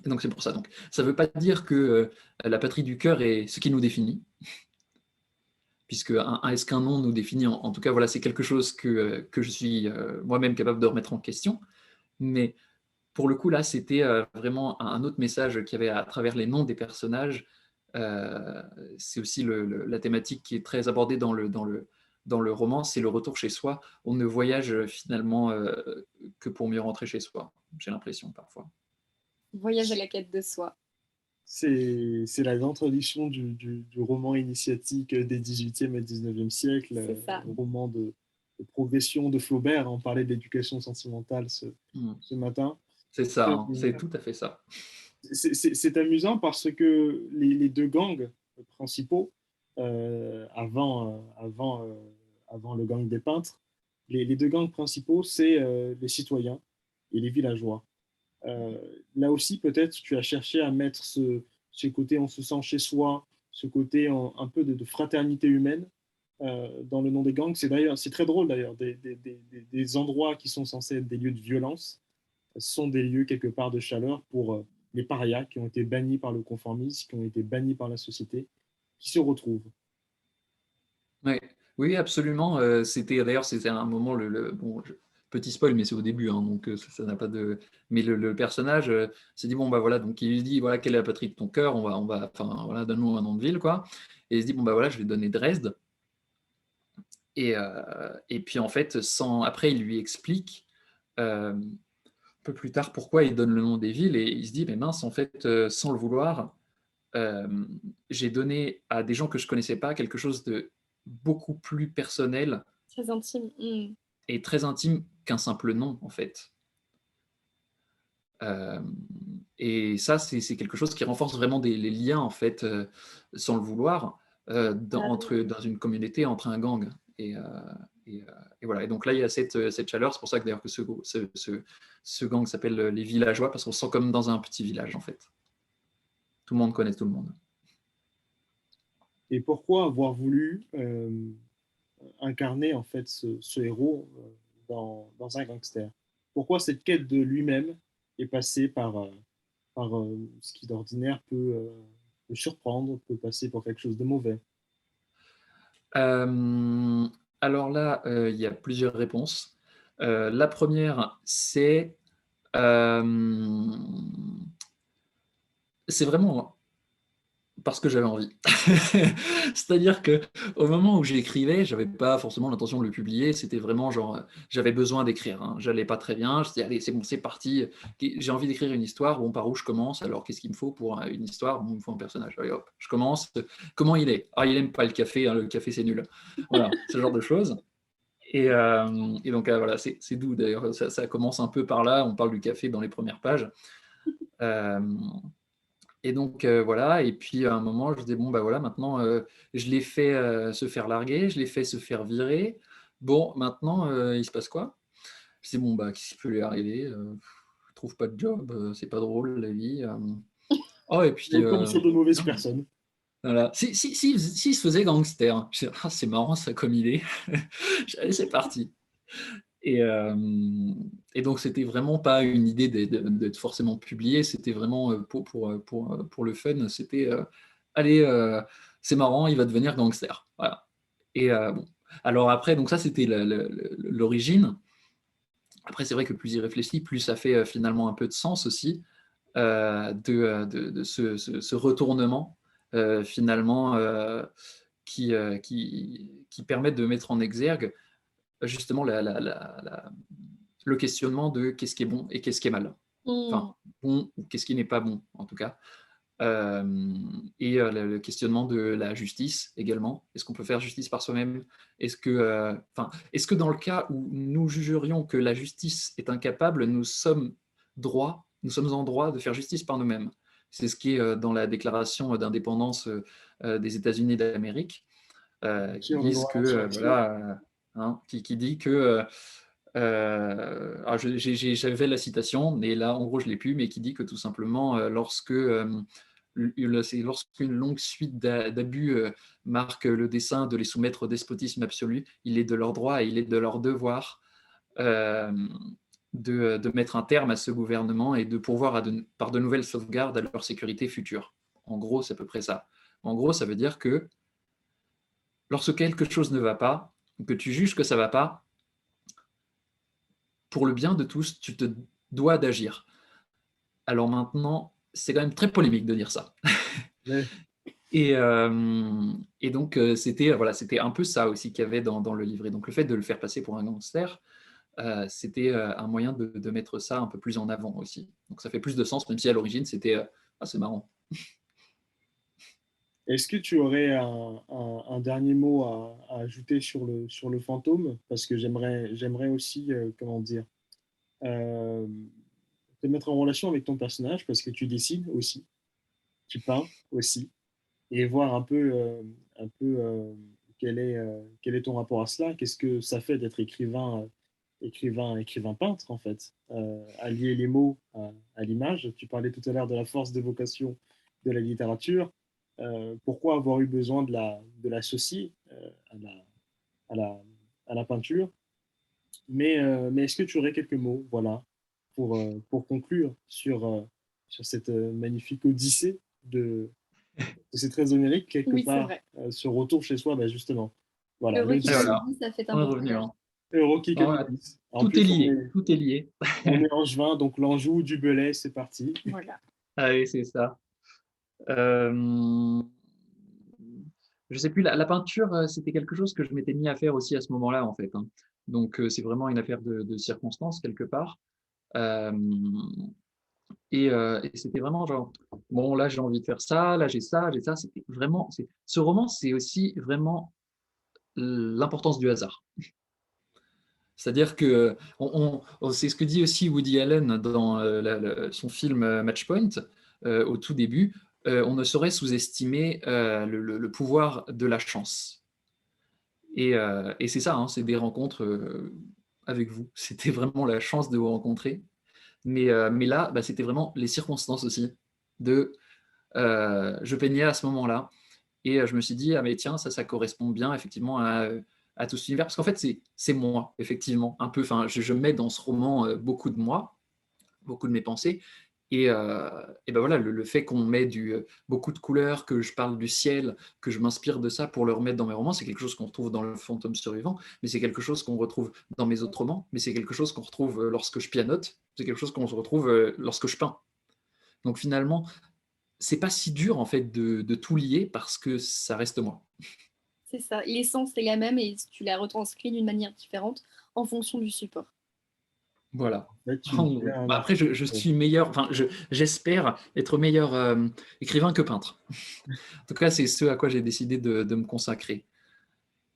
Et donc c'est pour ça. Donc ça ne veut pas dire que la patrie du cœur est ce qui nous définit, puisque est-ce qu'un nom nous définit? En tout cas, voilà, c'est quelque chose que je suis moi-même capable de remettre en question. Mais pour le coup, là, c'était vraiment un autre message qu'il y avait à travers les noms des personnages. Euh, c'est aussi la thématique qui est très abordée dans le roman, c'est le retour chez soi. On ne voyage finalement que pour mieux rentrer chez soi, j'ai l'impression parfois. Voyage à la quête de soi. C'est la grande tradition du roman initiatique des 18e et 19e siècles, C'est ça. le roman de progression de Flaubert. On parlait d'éducation sentimentale Mm. ce matin. C'est ça, Euh, hein, c'est tout à fait ça. C'est amusant parce que les deux gangs principaux, avant le gang des peintres, les deux gangs principaux, c'est les citoyens et les villageois. Euh, Là aussi, peut-être, tu as cherché à mettre ce côté on se sent chez soi, ce côté un peu de fraternité humaine dans le nom des gangs. C'est très drôle d'ailleurs, des endroits qui sont censés être des lieux de violence sont des lieux quelque part de chaleur pour les parias qui ont été bannis par le conformisme, qui ont été bannis par la société, qui se retrouvent. Ouais. Oui, absolument. C'était un moment, petit spoil, mais c'est au début, hein, donc ça n'a pas de. Mais le personnage s'est dit, bon, bah voilà, donc il lui dit, voilà, quelle est la patrie de ton cœur, enfin, voilà, donne-nous un nom de ville, quoi. Et il se dit, bon, bah voilà, je vais donner Dresde. Et puis en fait, après, il lui explique un peu plus tard pourquoi il donne le nom des villes, et il se dit, mais mince, en fait, sans le vouloir, euh, j'ai donné à des gens que je connaissais pas quelque chose de beaucoup plus personnel Très intime. et très intime qu'un simple nom, en fait. Euh, et ça, c'est quelque chose qui renforce vraiment les liens, en fait, sans le vouloir, dans une communauté, entre un gang. Et, euh, et voilà. Et donc là, il y a cette chaleur. C'est pour ça que d'ailleurs que ce gang s'appelle les villageois, parce qu'on se sent comme dans un petit village, en fait. Tout le monde connaît tout le monde. Et pourquoi avoir voulu incarner en fait ce héros dans un gangster? Pourquoi cette quête de lui-même est passée par ce qui d'ordinaire peut surprendre, peut passer pour quelque chose de mauvais? Euh, alors là, il y a plusieurs réponses. La première, euh, c'est vraiment parce que j'avais envie. C'est-à-dire que au moment où j'écrivais, j'avais pas forcément l'intention de le publier. C'était vraiment genre, j'avais besoin d'écrire, hein. J'allais pas très bien. Je disais, allez, c'est bon, c'est parti. J'ai envie d'écrire une histoire. Bon, par où je commence? Alors, qu'est-ce qu'il me faut pour une histoire? Bon, il me faut un personnage. Allez, hop, je commence. Comment il est? Ah, il aime pas le café, hein. Le café, c'est nul. Voilà, ce genre de choses. Et donc, voilà, c'est doux d'ailleurs. Ça commence un peu par là. On parle du café dans les premières pages. Euh, et donc voilà, et puis à un moment, je dis bon, bah voilà, maintenant je l'ai fait se faire larguer, je l'ai fait se faire virer. Bon, maintenant, il se passe quoi? Je dis bon, bah qu'est-ce qui peut lui arriver? Je trouve pas de job, c'est pas drôle la vie. Oh, et puis On tombe sur de mauvaises personnes. voilà. Si se faisait gangster, je dis, ah, c'est marrant ça comme idée. Allez, c'est parti. Et, euh, et donc, c'était vraiment pas une idée d'être forcément publié, c'était vraiment pour le fun. C'était, allez, c'est marrant, il va devenir gangster. Voilà. Bon. Alors après, donc ça, c'était l'origine. Après, c'est vrai que plus il réfléchit, plus ça fait finalement un peu de sens aussi de ce retournement finalement qui permet de mettre en exergue justement le questionnement de qu'est-ce qui est bon et qu'est-ce qui est mal. Enfin, bon ou qu'est-ce qui n'est pas bon, en tout cas. Le questionnement de la justice également. Est-ce qu'on peut faire justice par soi-même? Est-ce que dans le cas où nous jugerions que la justice est incapable, nous sommes en droit de faire justice par nous-mêmes? C'est ce qui est dans la déclaration d'indépendance des États-Unis d'Amérique, qui disent que voilà, hein, qui dit que j'avais la citation, mais là en gros je l'ai plus, mais qui dit que tout simplement lorsqu'une longue suite d'abus marque le dessein de les soumettre au despotisme absolu, il est de leur droit et il est de leur devoir euh, de mettre un terme à ce gouvernement et de pourvoir par de nouvelles sauvegardes à leur sécurité future. En gros, c'est à peu près ça. En gros, ça veut dire que lorsque quelque chose ne va pas, que tu juges que ça ne va pas, pour le bien de tous, tu te dois d'agir. Alors maintenant, c'est quand même très polémique de dire ça. Ouais. Et donc, c'était un peu ça aussi qu'il y avait dans le livret. Donc, le fait de le faire passer pour un gangster, c'était un moyen de mettre ça un peu plus en avant aussi. Donc ça fait plus de sens, même si à l'origine, c'était c'est marrant. Est-ce que tu aurais un dernier mot à ajouter sur le fantôme? Parce que j'aimerais aussi, comment dire, euh, te mettre en relation avec ton personnage, parce que tu dessines aussi, tu peins aussi, et voir un peu quel est ton rapport à cela. Qu'est-ce que ça fait d'être écrivain peintre, en fait, allier les mots à l'image. Tu parlais tout à l'heure de la force d'évocation de la littérature. Pourquoi avoir eu besoin de l'associer à la, à la peinture? Mais est-ce que tu aurais quelques mots, voilà, pour conclure sur cette magnifique odyssée de ces traits oniriques, quelque Oui, c'est part, vrai. ce retour chez soi, bah justement, voilà, Heureux le qui Et te lycée, le voilà, dit, ça fait un on est beau revenu. voyage. Hein. Euro qui Voilà, capitalise. En tout est plus, lié, tout est lié. on est en juin, donc l'Anjou, du Belay, c'est parti. Voilà. Allez, c'est ça. Euh, je sais plus, la peinture, c'était quelque chose que je m'étais mis à faire aussi à ce moment-là, en fait. Hein. Donc, c'est vraiment une affaire de circonstance, quelque part. Euh, et c'était vraiment genre, bon, là, j'ai envie de faire ça, là, j'ai ça, j'ai ça. C'était vraiment, ce roman, c'est aussi vraiment l'importance du hasard. C'est-à-dire que c'est ce que dit aussi Woody Allen dans son film Match Point, au tout début, on ne saurait sous-estimer le pouvoir de la chance. Et c'est ça, hein, c'est des rencontres avec vous. C'était vraiment la chance de vous rencontrer. Mais là, bah, c'était vraiment les circonstances aussi. Je peignais à ce moment-là. Et je me suis dit, ah mais tiens, ça correspond bien effectivement à tout cet univers. Parce qu'en fait, c'est moi, effectivement, un peu. Enfin, je mets dans ce roman beaucoup de moi, beaucoup de mes pensées. Et ben voilà, le fait qu'on met beaucoup de couleurs, que je parle du ciel, que je m'inspire de ça pour le remettre dans mes romans, c'est quelque chose qu'on retrouve dans Le Fantôme survivant, mais c'est quelque chose qu'on retrouve dans mes autres romans, mais c'est quelque chose qu'on retrouve lorsque je pianote, c'est quelque chose qu'on se retrouve lorsque je peins. Donc finalement, c'est pas si dur en fait de tout lier parce que ça reste moi. C'est ça. L'essence est la même et tu la retranscris d'une manière différente en fonction du support. Voilà. Là, tu En me fais gros. un Bah, après, article. je suis meilleur, enfin, j'espère être meilleur écrivain que peintre. En tout cas, c'est ce à quoi j'ai décidé de me consacrer.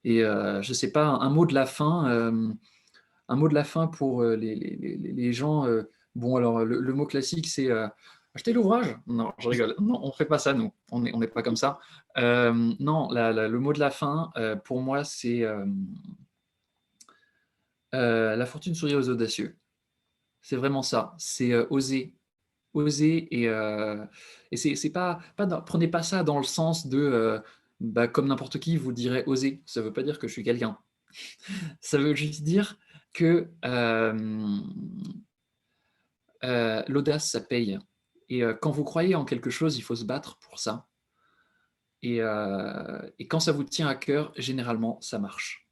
Et je sais pas, un mot de la fin pour les gens. Bon, alors, le mot classique, c'est acheter l'ouvrage. Non, je rigole. Non, on fait pas ça, nous. On n'est pas comme ça. Non, le mot de la fin, pour moi, c'est la fortune sourit aux audacieux. C'est vraiment ça. C'est oser. Oser et c'est pas prenez pas ça dans le sens de bah, comme n'importe qui vous dirait oser. Ça veut pas dire que je suis quelqu'un. Ça veut juste dire que l'audace, ça paye. Et quand vous croyez en quelque chose, il faut se battre pour ça. Et quand ça vous tient à cœur, généralement, ça marche.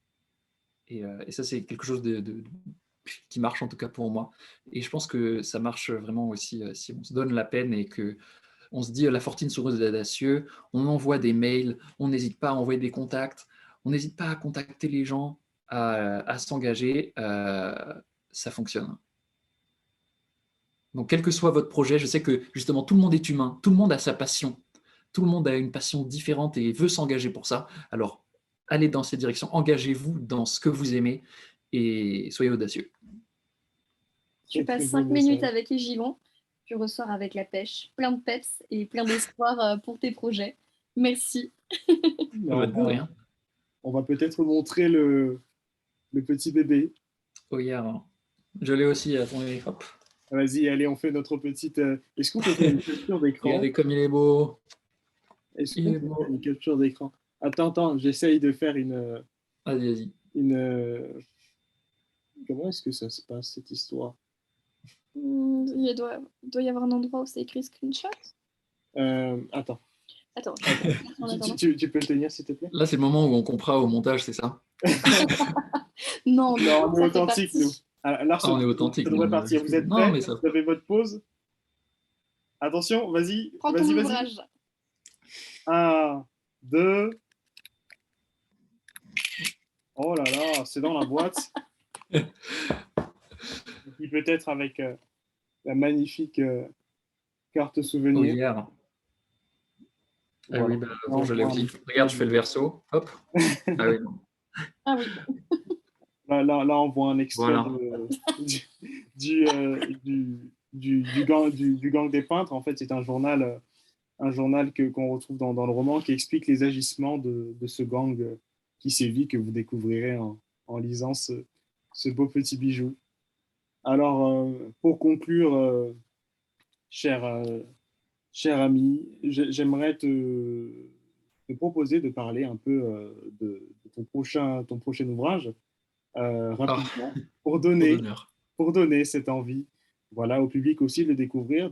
Et ça, c'est quelque chose qui marche en tout cas pour moi. Et je pense que ça marche vraiment aussi si on se donne la peine et que on se dit la fortune sourit aux audacieux, on envoie des mails, on n'hésite pas à envoyer des contacts, on n'hésite pas à contacter les gens, à s'engager, ça fonctionne. Donc quel que soit votre projet, je sais que justement tout le monde est humain, tout le monde a sa passion, tout le monde a une passion différente et veut s'engager pour ça. Alors allez dans cette direction, engagez-vous dans ce que vous aimez et soyez audacieux. Tu Très, très passes beau 5 minutes message. avec Égivan, tu ressors avec la pêche, plein de peps et plein d'espoir pour tes projets. Merci. Mais De rien. on va peut-être montrer le petit bébé. Oh, hier, je l'ai aussi, attendez, hop. Vas-y, allez, on fait notre petite. Est-ce qu'on peut faire une capture d'écran? Regardez comme il est beau. Est-ce Il qu'on est peut faire beau. une capture d'écran? Attends, j'essaye de faire Vas-y, vas-y. une. Comment est-ce que ça se passe, cette histoire? Il doit y avoir un endroit où c'est écrit screenshot. Attends. Attends, je vais en attendant. Tu peux le tenir, s'il te plaît? Là, c'est le moment où on comprend au montage, c'est ça? Non, Non, on est ça fait authentique, nous. partie. Alors, Ah, on est ça authentique, nous, devrait on est partir. Vous jusqu'au bout. êtes Non, prêts? mais ça. Vous avez votre pause? Attention, vas-y, Prends ton vas-y, vas-y. ouvrage. Un, deux. Oh là là, c'est dans la boîte. qui peut être avec la magnifique carte Oh, souvenir. hier. Ah Voilà. oui, bah, Là, bon, on je l'ai voit un aussi. extrait Regarde, je fais le verso. Hop. Ah oui, Ah oui, là, on voit un extrait voilà. du, du gang des peintres. En fait, c'est un journal qu'on retrouve dans le roman qui explique les agissements de ce gang qui sévit, que vous découvrirez en lisant ce beau petit bijou. Alors, pour conclure, cher, cher ami, j'aimerais te proposer de parler un peu de ton prochain ouvrage Ah, rapidement trop d'honneur. pour donner cette envie, voilà, au public aussi de le découvrir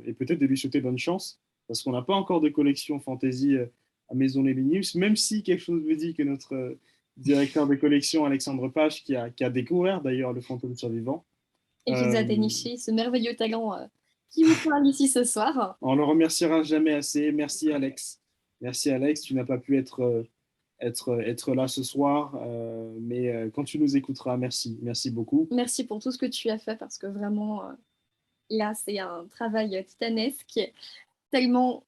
et peut-être de lui souhaiter bonne chance, parce qu'on n'a pas encore de collection fantasy à Maison Lévinius, même si quelque chose me dit que notre directeur de collection, Alexandre Page, qui a découvert d'ailleurs le fantôme survivant, et qui nous a euh, déniché ce merveilleux talent qui vous parle ici ce soir. on le remerciera jamais assez. Merci Alex. Merci Alex, tu n'as pas pu être là ce soir, mais quand tu nous écouteras, merci. Merci beaucoup. Merci pour tout ce que tu as fait parce que vraiment, là, c'est un travail titanesque, tellement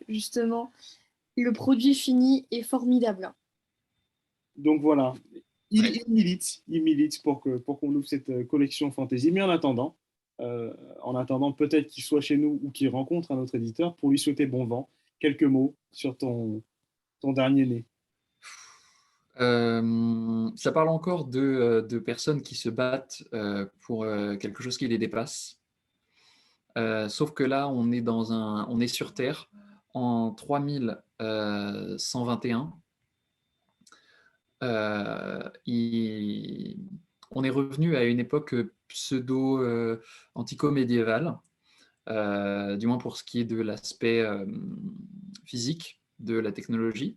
justement le produit fini est formidable. Donc voilà, Ouais. il milite pour qu'on ouvre cette collection fantasy. Mais en attendant peut-être qu'il soit chez nous ou qu'il rencontre un autre éditeur pour lui souhaiter bon vent. Quelques mots sur ton dernier né. Ça parle encore de personnes qui se battent pour quelque chose qui les dépasse. Sauf que là, on est sur Terre en 3121. On est revenu à une époque pseudo-antico-médiévale, du moins pour ce qui est de l'aspect physique de la technologie.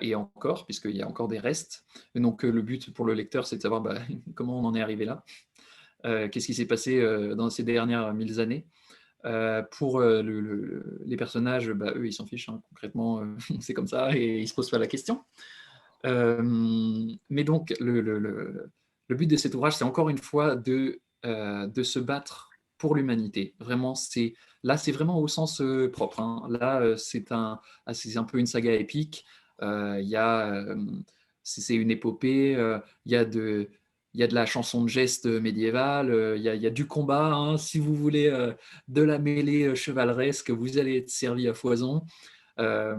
Et encore, puisqu'il y a encore des restes. Et donc le but pour le lecteur, c'est de savoir comment on en est arrivé là. Qu'est-ce qui s'est passé dans ces dernières 1000 années. Pour les personnages, eux, ils s'en fichent, hein, concrètement, c'est comme ça, et ils ne se posent pas la question. Mais donc, le but de cet ouvrage, c'est encore une fois de se battre pour l'humanité. Vraiment, là, c'est vraiment au sens propre, hein. Là, c'est un peu une saga épique. Il y a, c'est une épopée. Il y a de la chanson de geste médiévale. Il y a du combat, hein. Si vous voulez de la mêlée chevaleresque, vous allez être servi à foison. Euh,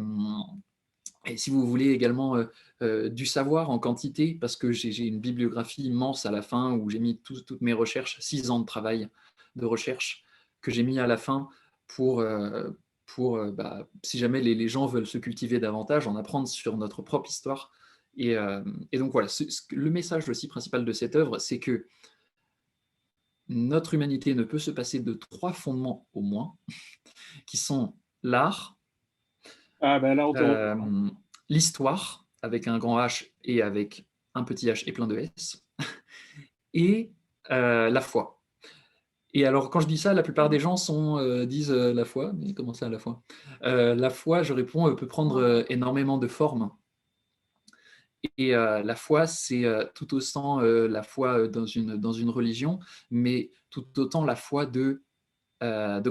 et si vous voulez également du savoir en quantité, parce que j'ai une bibliographie immense à la fin où j'ai mis toutes mes recherches, 6 ans de travail de recherche que j'ai mis à la fin pour si jamais les gens veulent se cultiver davantage, en apprendre sur notre propre histoire. Et donc voilà, le message aussi principal de cette œuvre, c'est que notre humanité ne peut se passer de 3 fondements au moins, qui sont l'art, Ah ben là, on te reprend. l'histoire, avec un grand H et avec un petit H et plein de S, et la foi. Et alors, quand je dis ça, la plupart des gens disent la foi, mais comment ça, la foi? La foi, je réponds, peut prendre énormément de formes. Et la foi, c'est tout autant la foi dans une religion, mais tout autant la foi de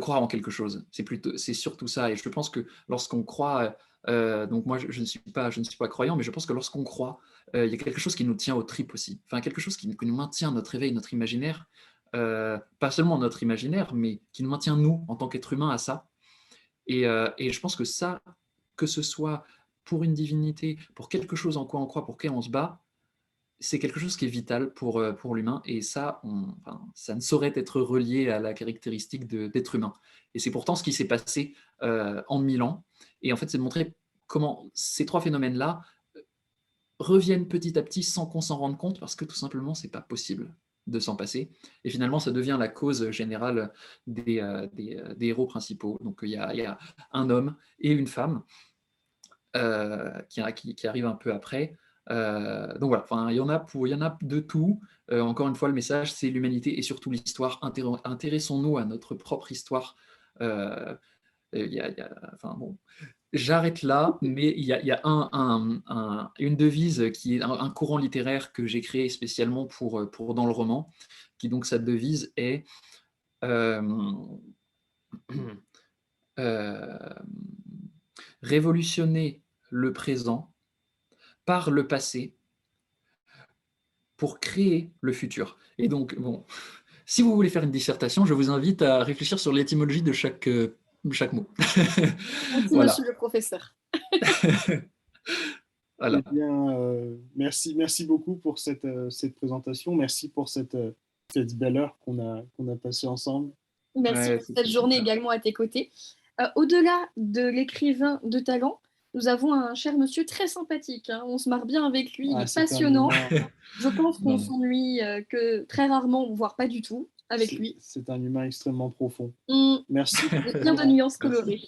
croire en quelque chose. C'est surtout ça. Et je pense que lorsqu'on croit, donc moi je ne suis pas croyant, mais je pense que lorsqu'on croit, il y a quelque chose qui nous tient aux tripes aussi. Enfin, quelque chose qui nous maintient notre éveil, notre imaginaire, pas seulement notre imaginaire, mais qui nous maintient nous en tant qu'être humain à ça. Et je pense que ça, que ce soit pour une divinité, pour quelque chose en quoi on croit, pour quoi on se bat, c'est quelque chose qui est vital pour l'humain, et ça, ça ne saurait être relié à la caractéristique d'être humain. Et c'est pourtant ce qui s'est passé en 1000 ans. Et en fait, c'est de montrer comment ces 3 phénomènes-là reviennent petit à petit sans qu'on s'en rende compte, parce que tout simplement, c'est pas possible de s'en passer. Et finalement, ça devient la cause générale des héros principaux. Donc il y a un homme et une femme qui arrive un peu après. Donc voilà, enfin, il y en a de tout. Encore une fois, le message, c'est l'humanité et surtout l'histoire. Intéressons-nous à notre propre histoire. Enfin, bon, j'arrête là, mais il y a une devise qui est un courant littéraire que j'ai créé spécialement pour dans le roman, qui donc sa devise est euh, euh, révolutionner le présent par le passé pour créer le futur. Et donc, bon, si vous voulez faire une dissertation, je vous invite à réfléchir sur l'étymologie de chaque mot. Merci, Voilà. monsieur le professeur. Eh Voilà. bien, merci beaucoup pour cette présentation. Merci pour cette belle heure qu'on a passée ensemble. Merci Ouais, pour cette c'était journée super. également à tes côtés. Au-delà de l'écrivain de talent, nous avons un cher monsieur très sympathique, hein. On se marre bien avec lui, il Ah, est c'est un passionnant. humain, Je pense qu'on Non. s'ennuie que très rarement, voire pas du tout, avec lui. c'est un humain extrêmement profond. Hum, Merci avec plein de pour, nuances Merci. colorées.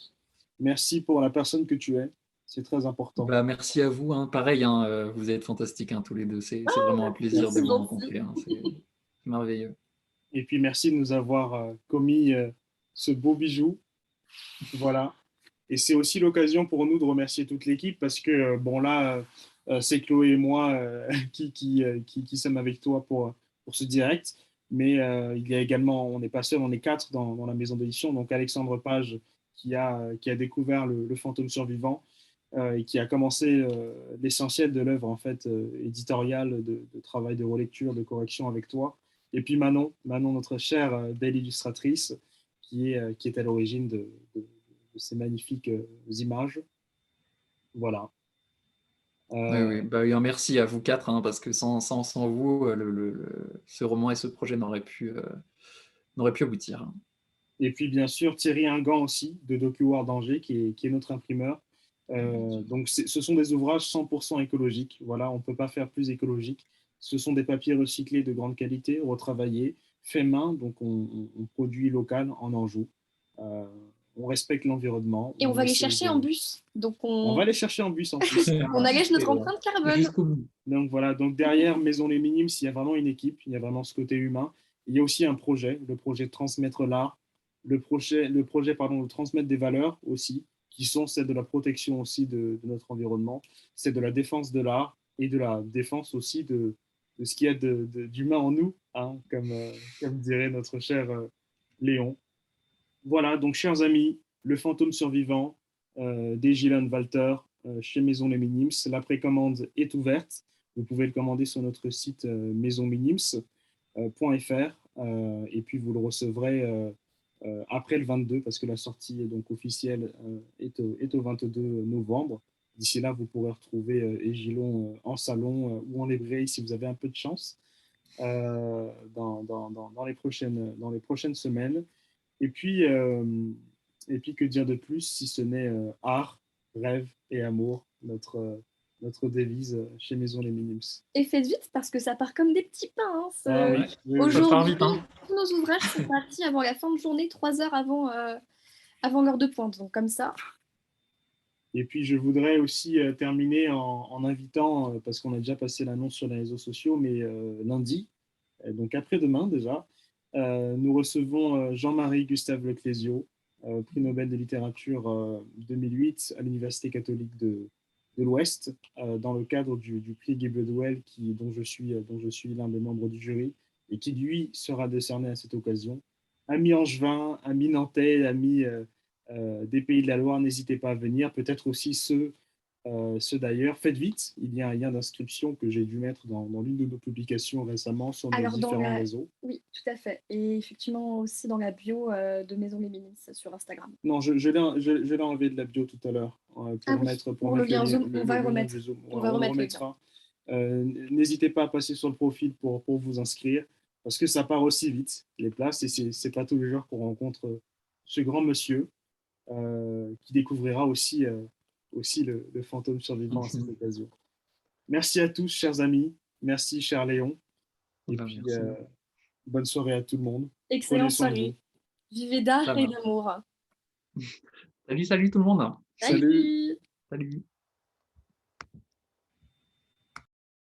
merci pour la personne que tu es. C'est très important. Bah, merci à vous, hein. Pareil, hein, vous êtes fantastiques, hein, tous les deux. C'est vraiment un plaisir de C'est vous gentil. rencontrer, hein. C'est merveilleux. Et puis, merci de nous avoir commis ce beau bijou. Voilà. Et c'est aussi l'occasion pour nous de remercier toute l'équipe parce que, bon, là, c'est Chloé et moi qui sommes avec toi pour ce direct. Mais il y a également, on n'est pas seul, on est quatre dans la maison d'édition. Donc, Alexandre Page qui a découvert le fantôme survivant et qui a commencé l'essentiel de l'œuvre en fait éditoriale de travail de relecture, de correction avec toi. Et puis Manon notre chère belle illustratrice qui est à l'origine de ces magnifiques images. Voilà. Oui, Euh, oui. Bah, oui, un merci à vous quatre, hein, parce que sans vous, ce roman et ce projet n'auraient pu aboutir, hein. et puis bien sûr Thierry Ingan aussi de DocuWar d'Angers qui est notre imprimeur. Donc ce sont des ouvrages 100% écologiques. Voilà, on ne peut pas faire plus écologique. Ce sont des papiers recyclés de grande qualité, retravaillés, faits main, donc on produit local en Anjou. Euh, on respecte l'environnement, Et on on va les essaie chercher en de... bus. Donc On va les chercher en bus en plus. on allège Et notre voilà. empreinte carbone. Jusqu'au bout. Donc voilà, donc derrière Maison Les Minimes, il y a vraiment une équipe, il y a vraiment ce côté humain. Il y a aussi un projet, le projet de transmettre l'art, le projet pardon, de transmettre des valeurs aussi, qui sont celles de la protection aussi de notre environnement, c'est de la défense de l'art et de la défense aussi de ce qu'il y a d'humain en nous, hein, comme dirait notre cher Léon. Voilà, donc chers amis, Le fantôme survivant des Gillian Walter chez Maison Les Minimes. La précommande est ouverte. Vous pouvez le commander sur notre site maisonminims.fr et puis vous le recevrez après le 22 parce que la sortie donc, officielle est au 22 novembre. D'ici là, vous pourrez retrouver Egilon en salon ou en librairie si vous avez un peu de chance dans les prochaines semaines. Et puis, euh, et puis, que dire de plus si ce n'est art, rêve et amour, notre devise chez Maison Les Minimes. Et faites vite parce que ça part comme des petits pains, hein. Ah oui, Ouais, oui, oui. ça part Aujourd'hui, vite, hein. tous nos ouvrages sont partis avant la fin de journée, 3 heures avant l'heure de pointe. Donc comme ça. Et puis, je voudrais aussi terminer en invitant, parce qu'on a déjà passé l'annonce sur les réseaux sociaux, mais lundi, donc après-demain déjà, nous recevons Jean-Marie Gustave Leclésio, prix Nobel de littérature 2008 à l'Université catholique de l'Ouest, dans le cadre du prix Guy Bedouel, dont je suis l'un des membres du jury, et qui, lui, sera décerné à cette occasion. Amis angevins, amis nantais, amis des Pays de la Loire, n'hésitez pas à venir. Peut-être aussi ceux d'ailleurs. Faites vite, il y a un lien d'inscription que j'ai dû mettre dans l'une de nos publications récemment sur nos Alors différents réseaux. Oui, tout à fait. Et effectivement aussi dans la bio de Maison Les Minimes sur Instagram. Non, je l'ai enlevé de la bio tout à l'heure Ah oui, pour le lien Zoom, on va le lien remettre. du Zoom. On va On le remettre le lien. remettra. N'hésitez pas à passer sur le profil pour vous inscrire parce que ça part aussi vite, les places, et c'est pas tous les jours qu'on rencontre ce grand monsieur qui découvrira aussi le fantôme survivant à cette occasion. Merci à tous, chers amis. Merci, cher Léon. Et Ben, puis, merci. bonne soirée à tout le monde. Prenez Excellente soin de soirée. vous. Vivez d'art Ça et marche. d'amour. Salut tout le monde. Salut. Salut! Salut.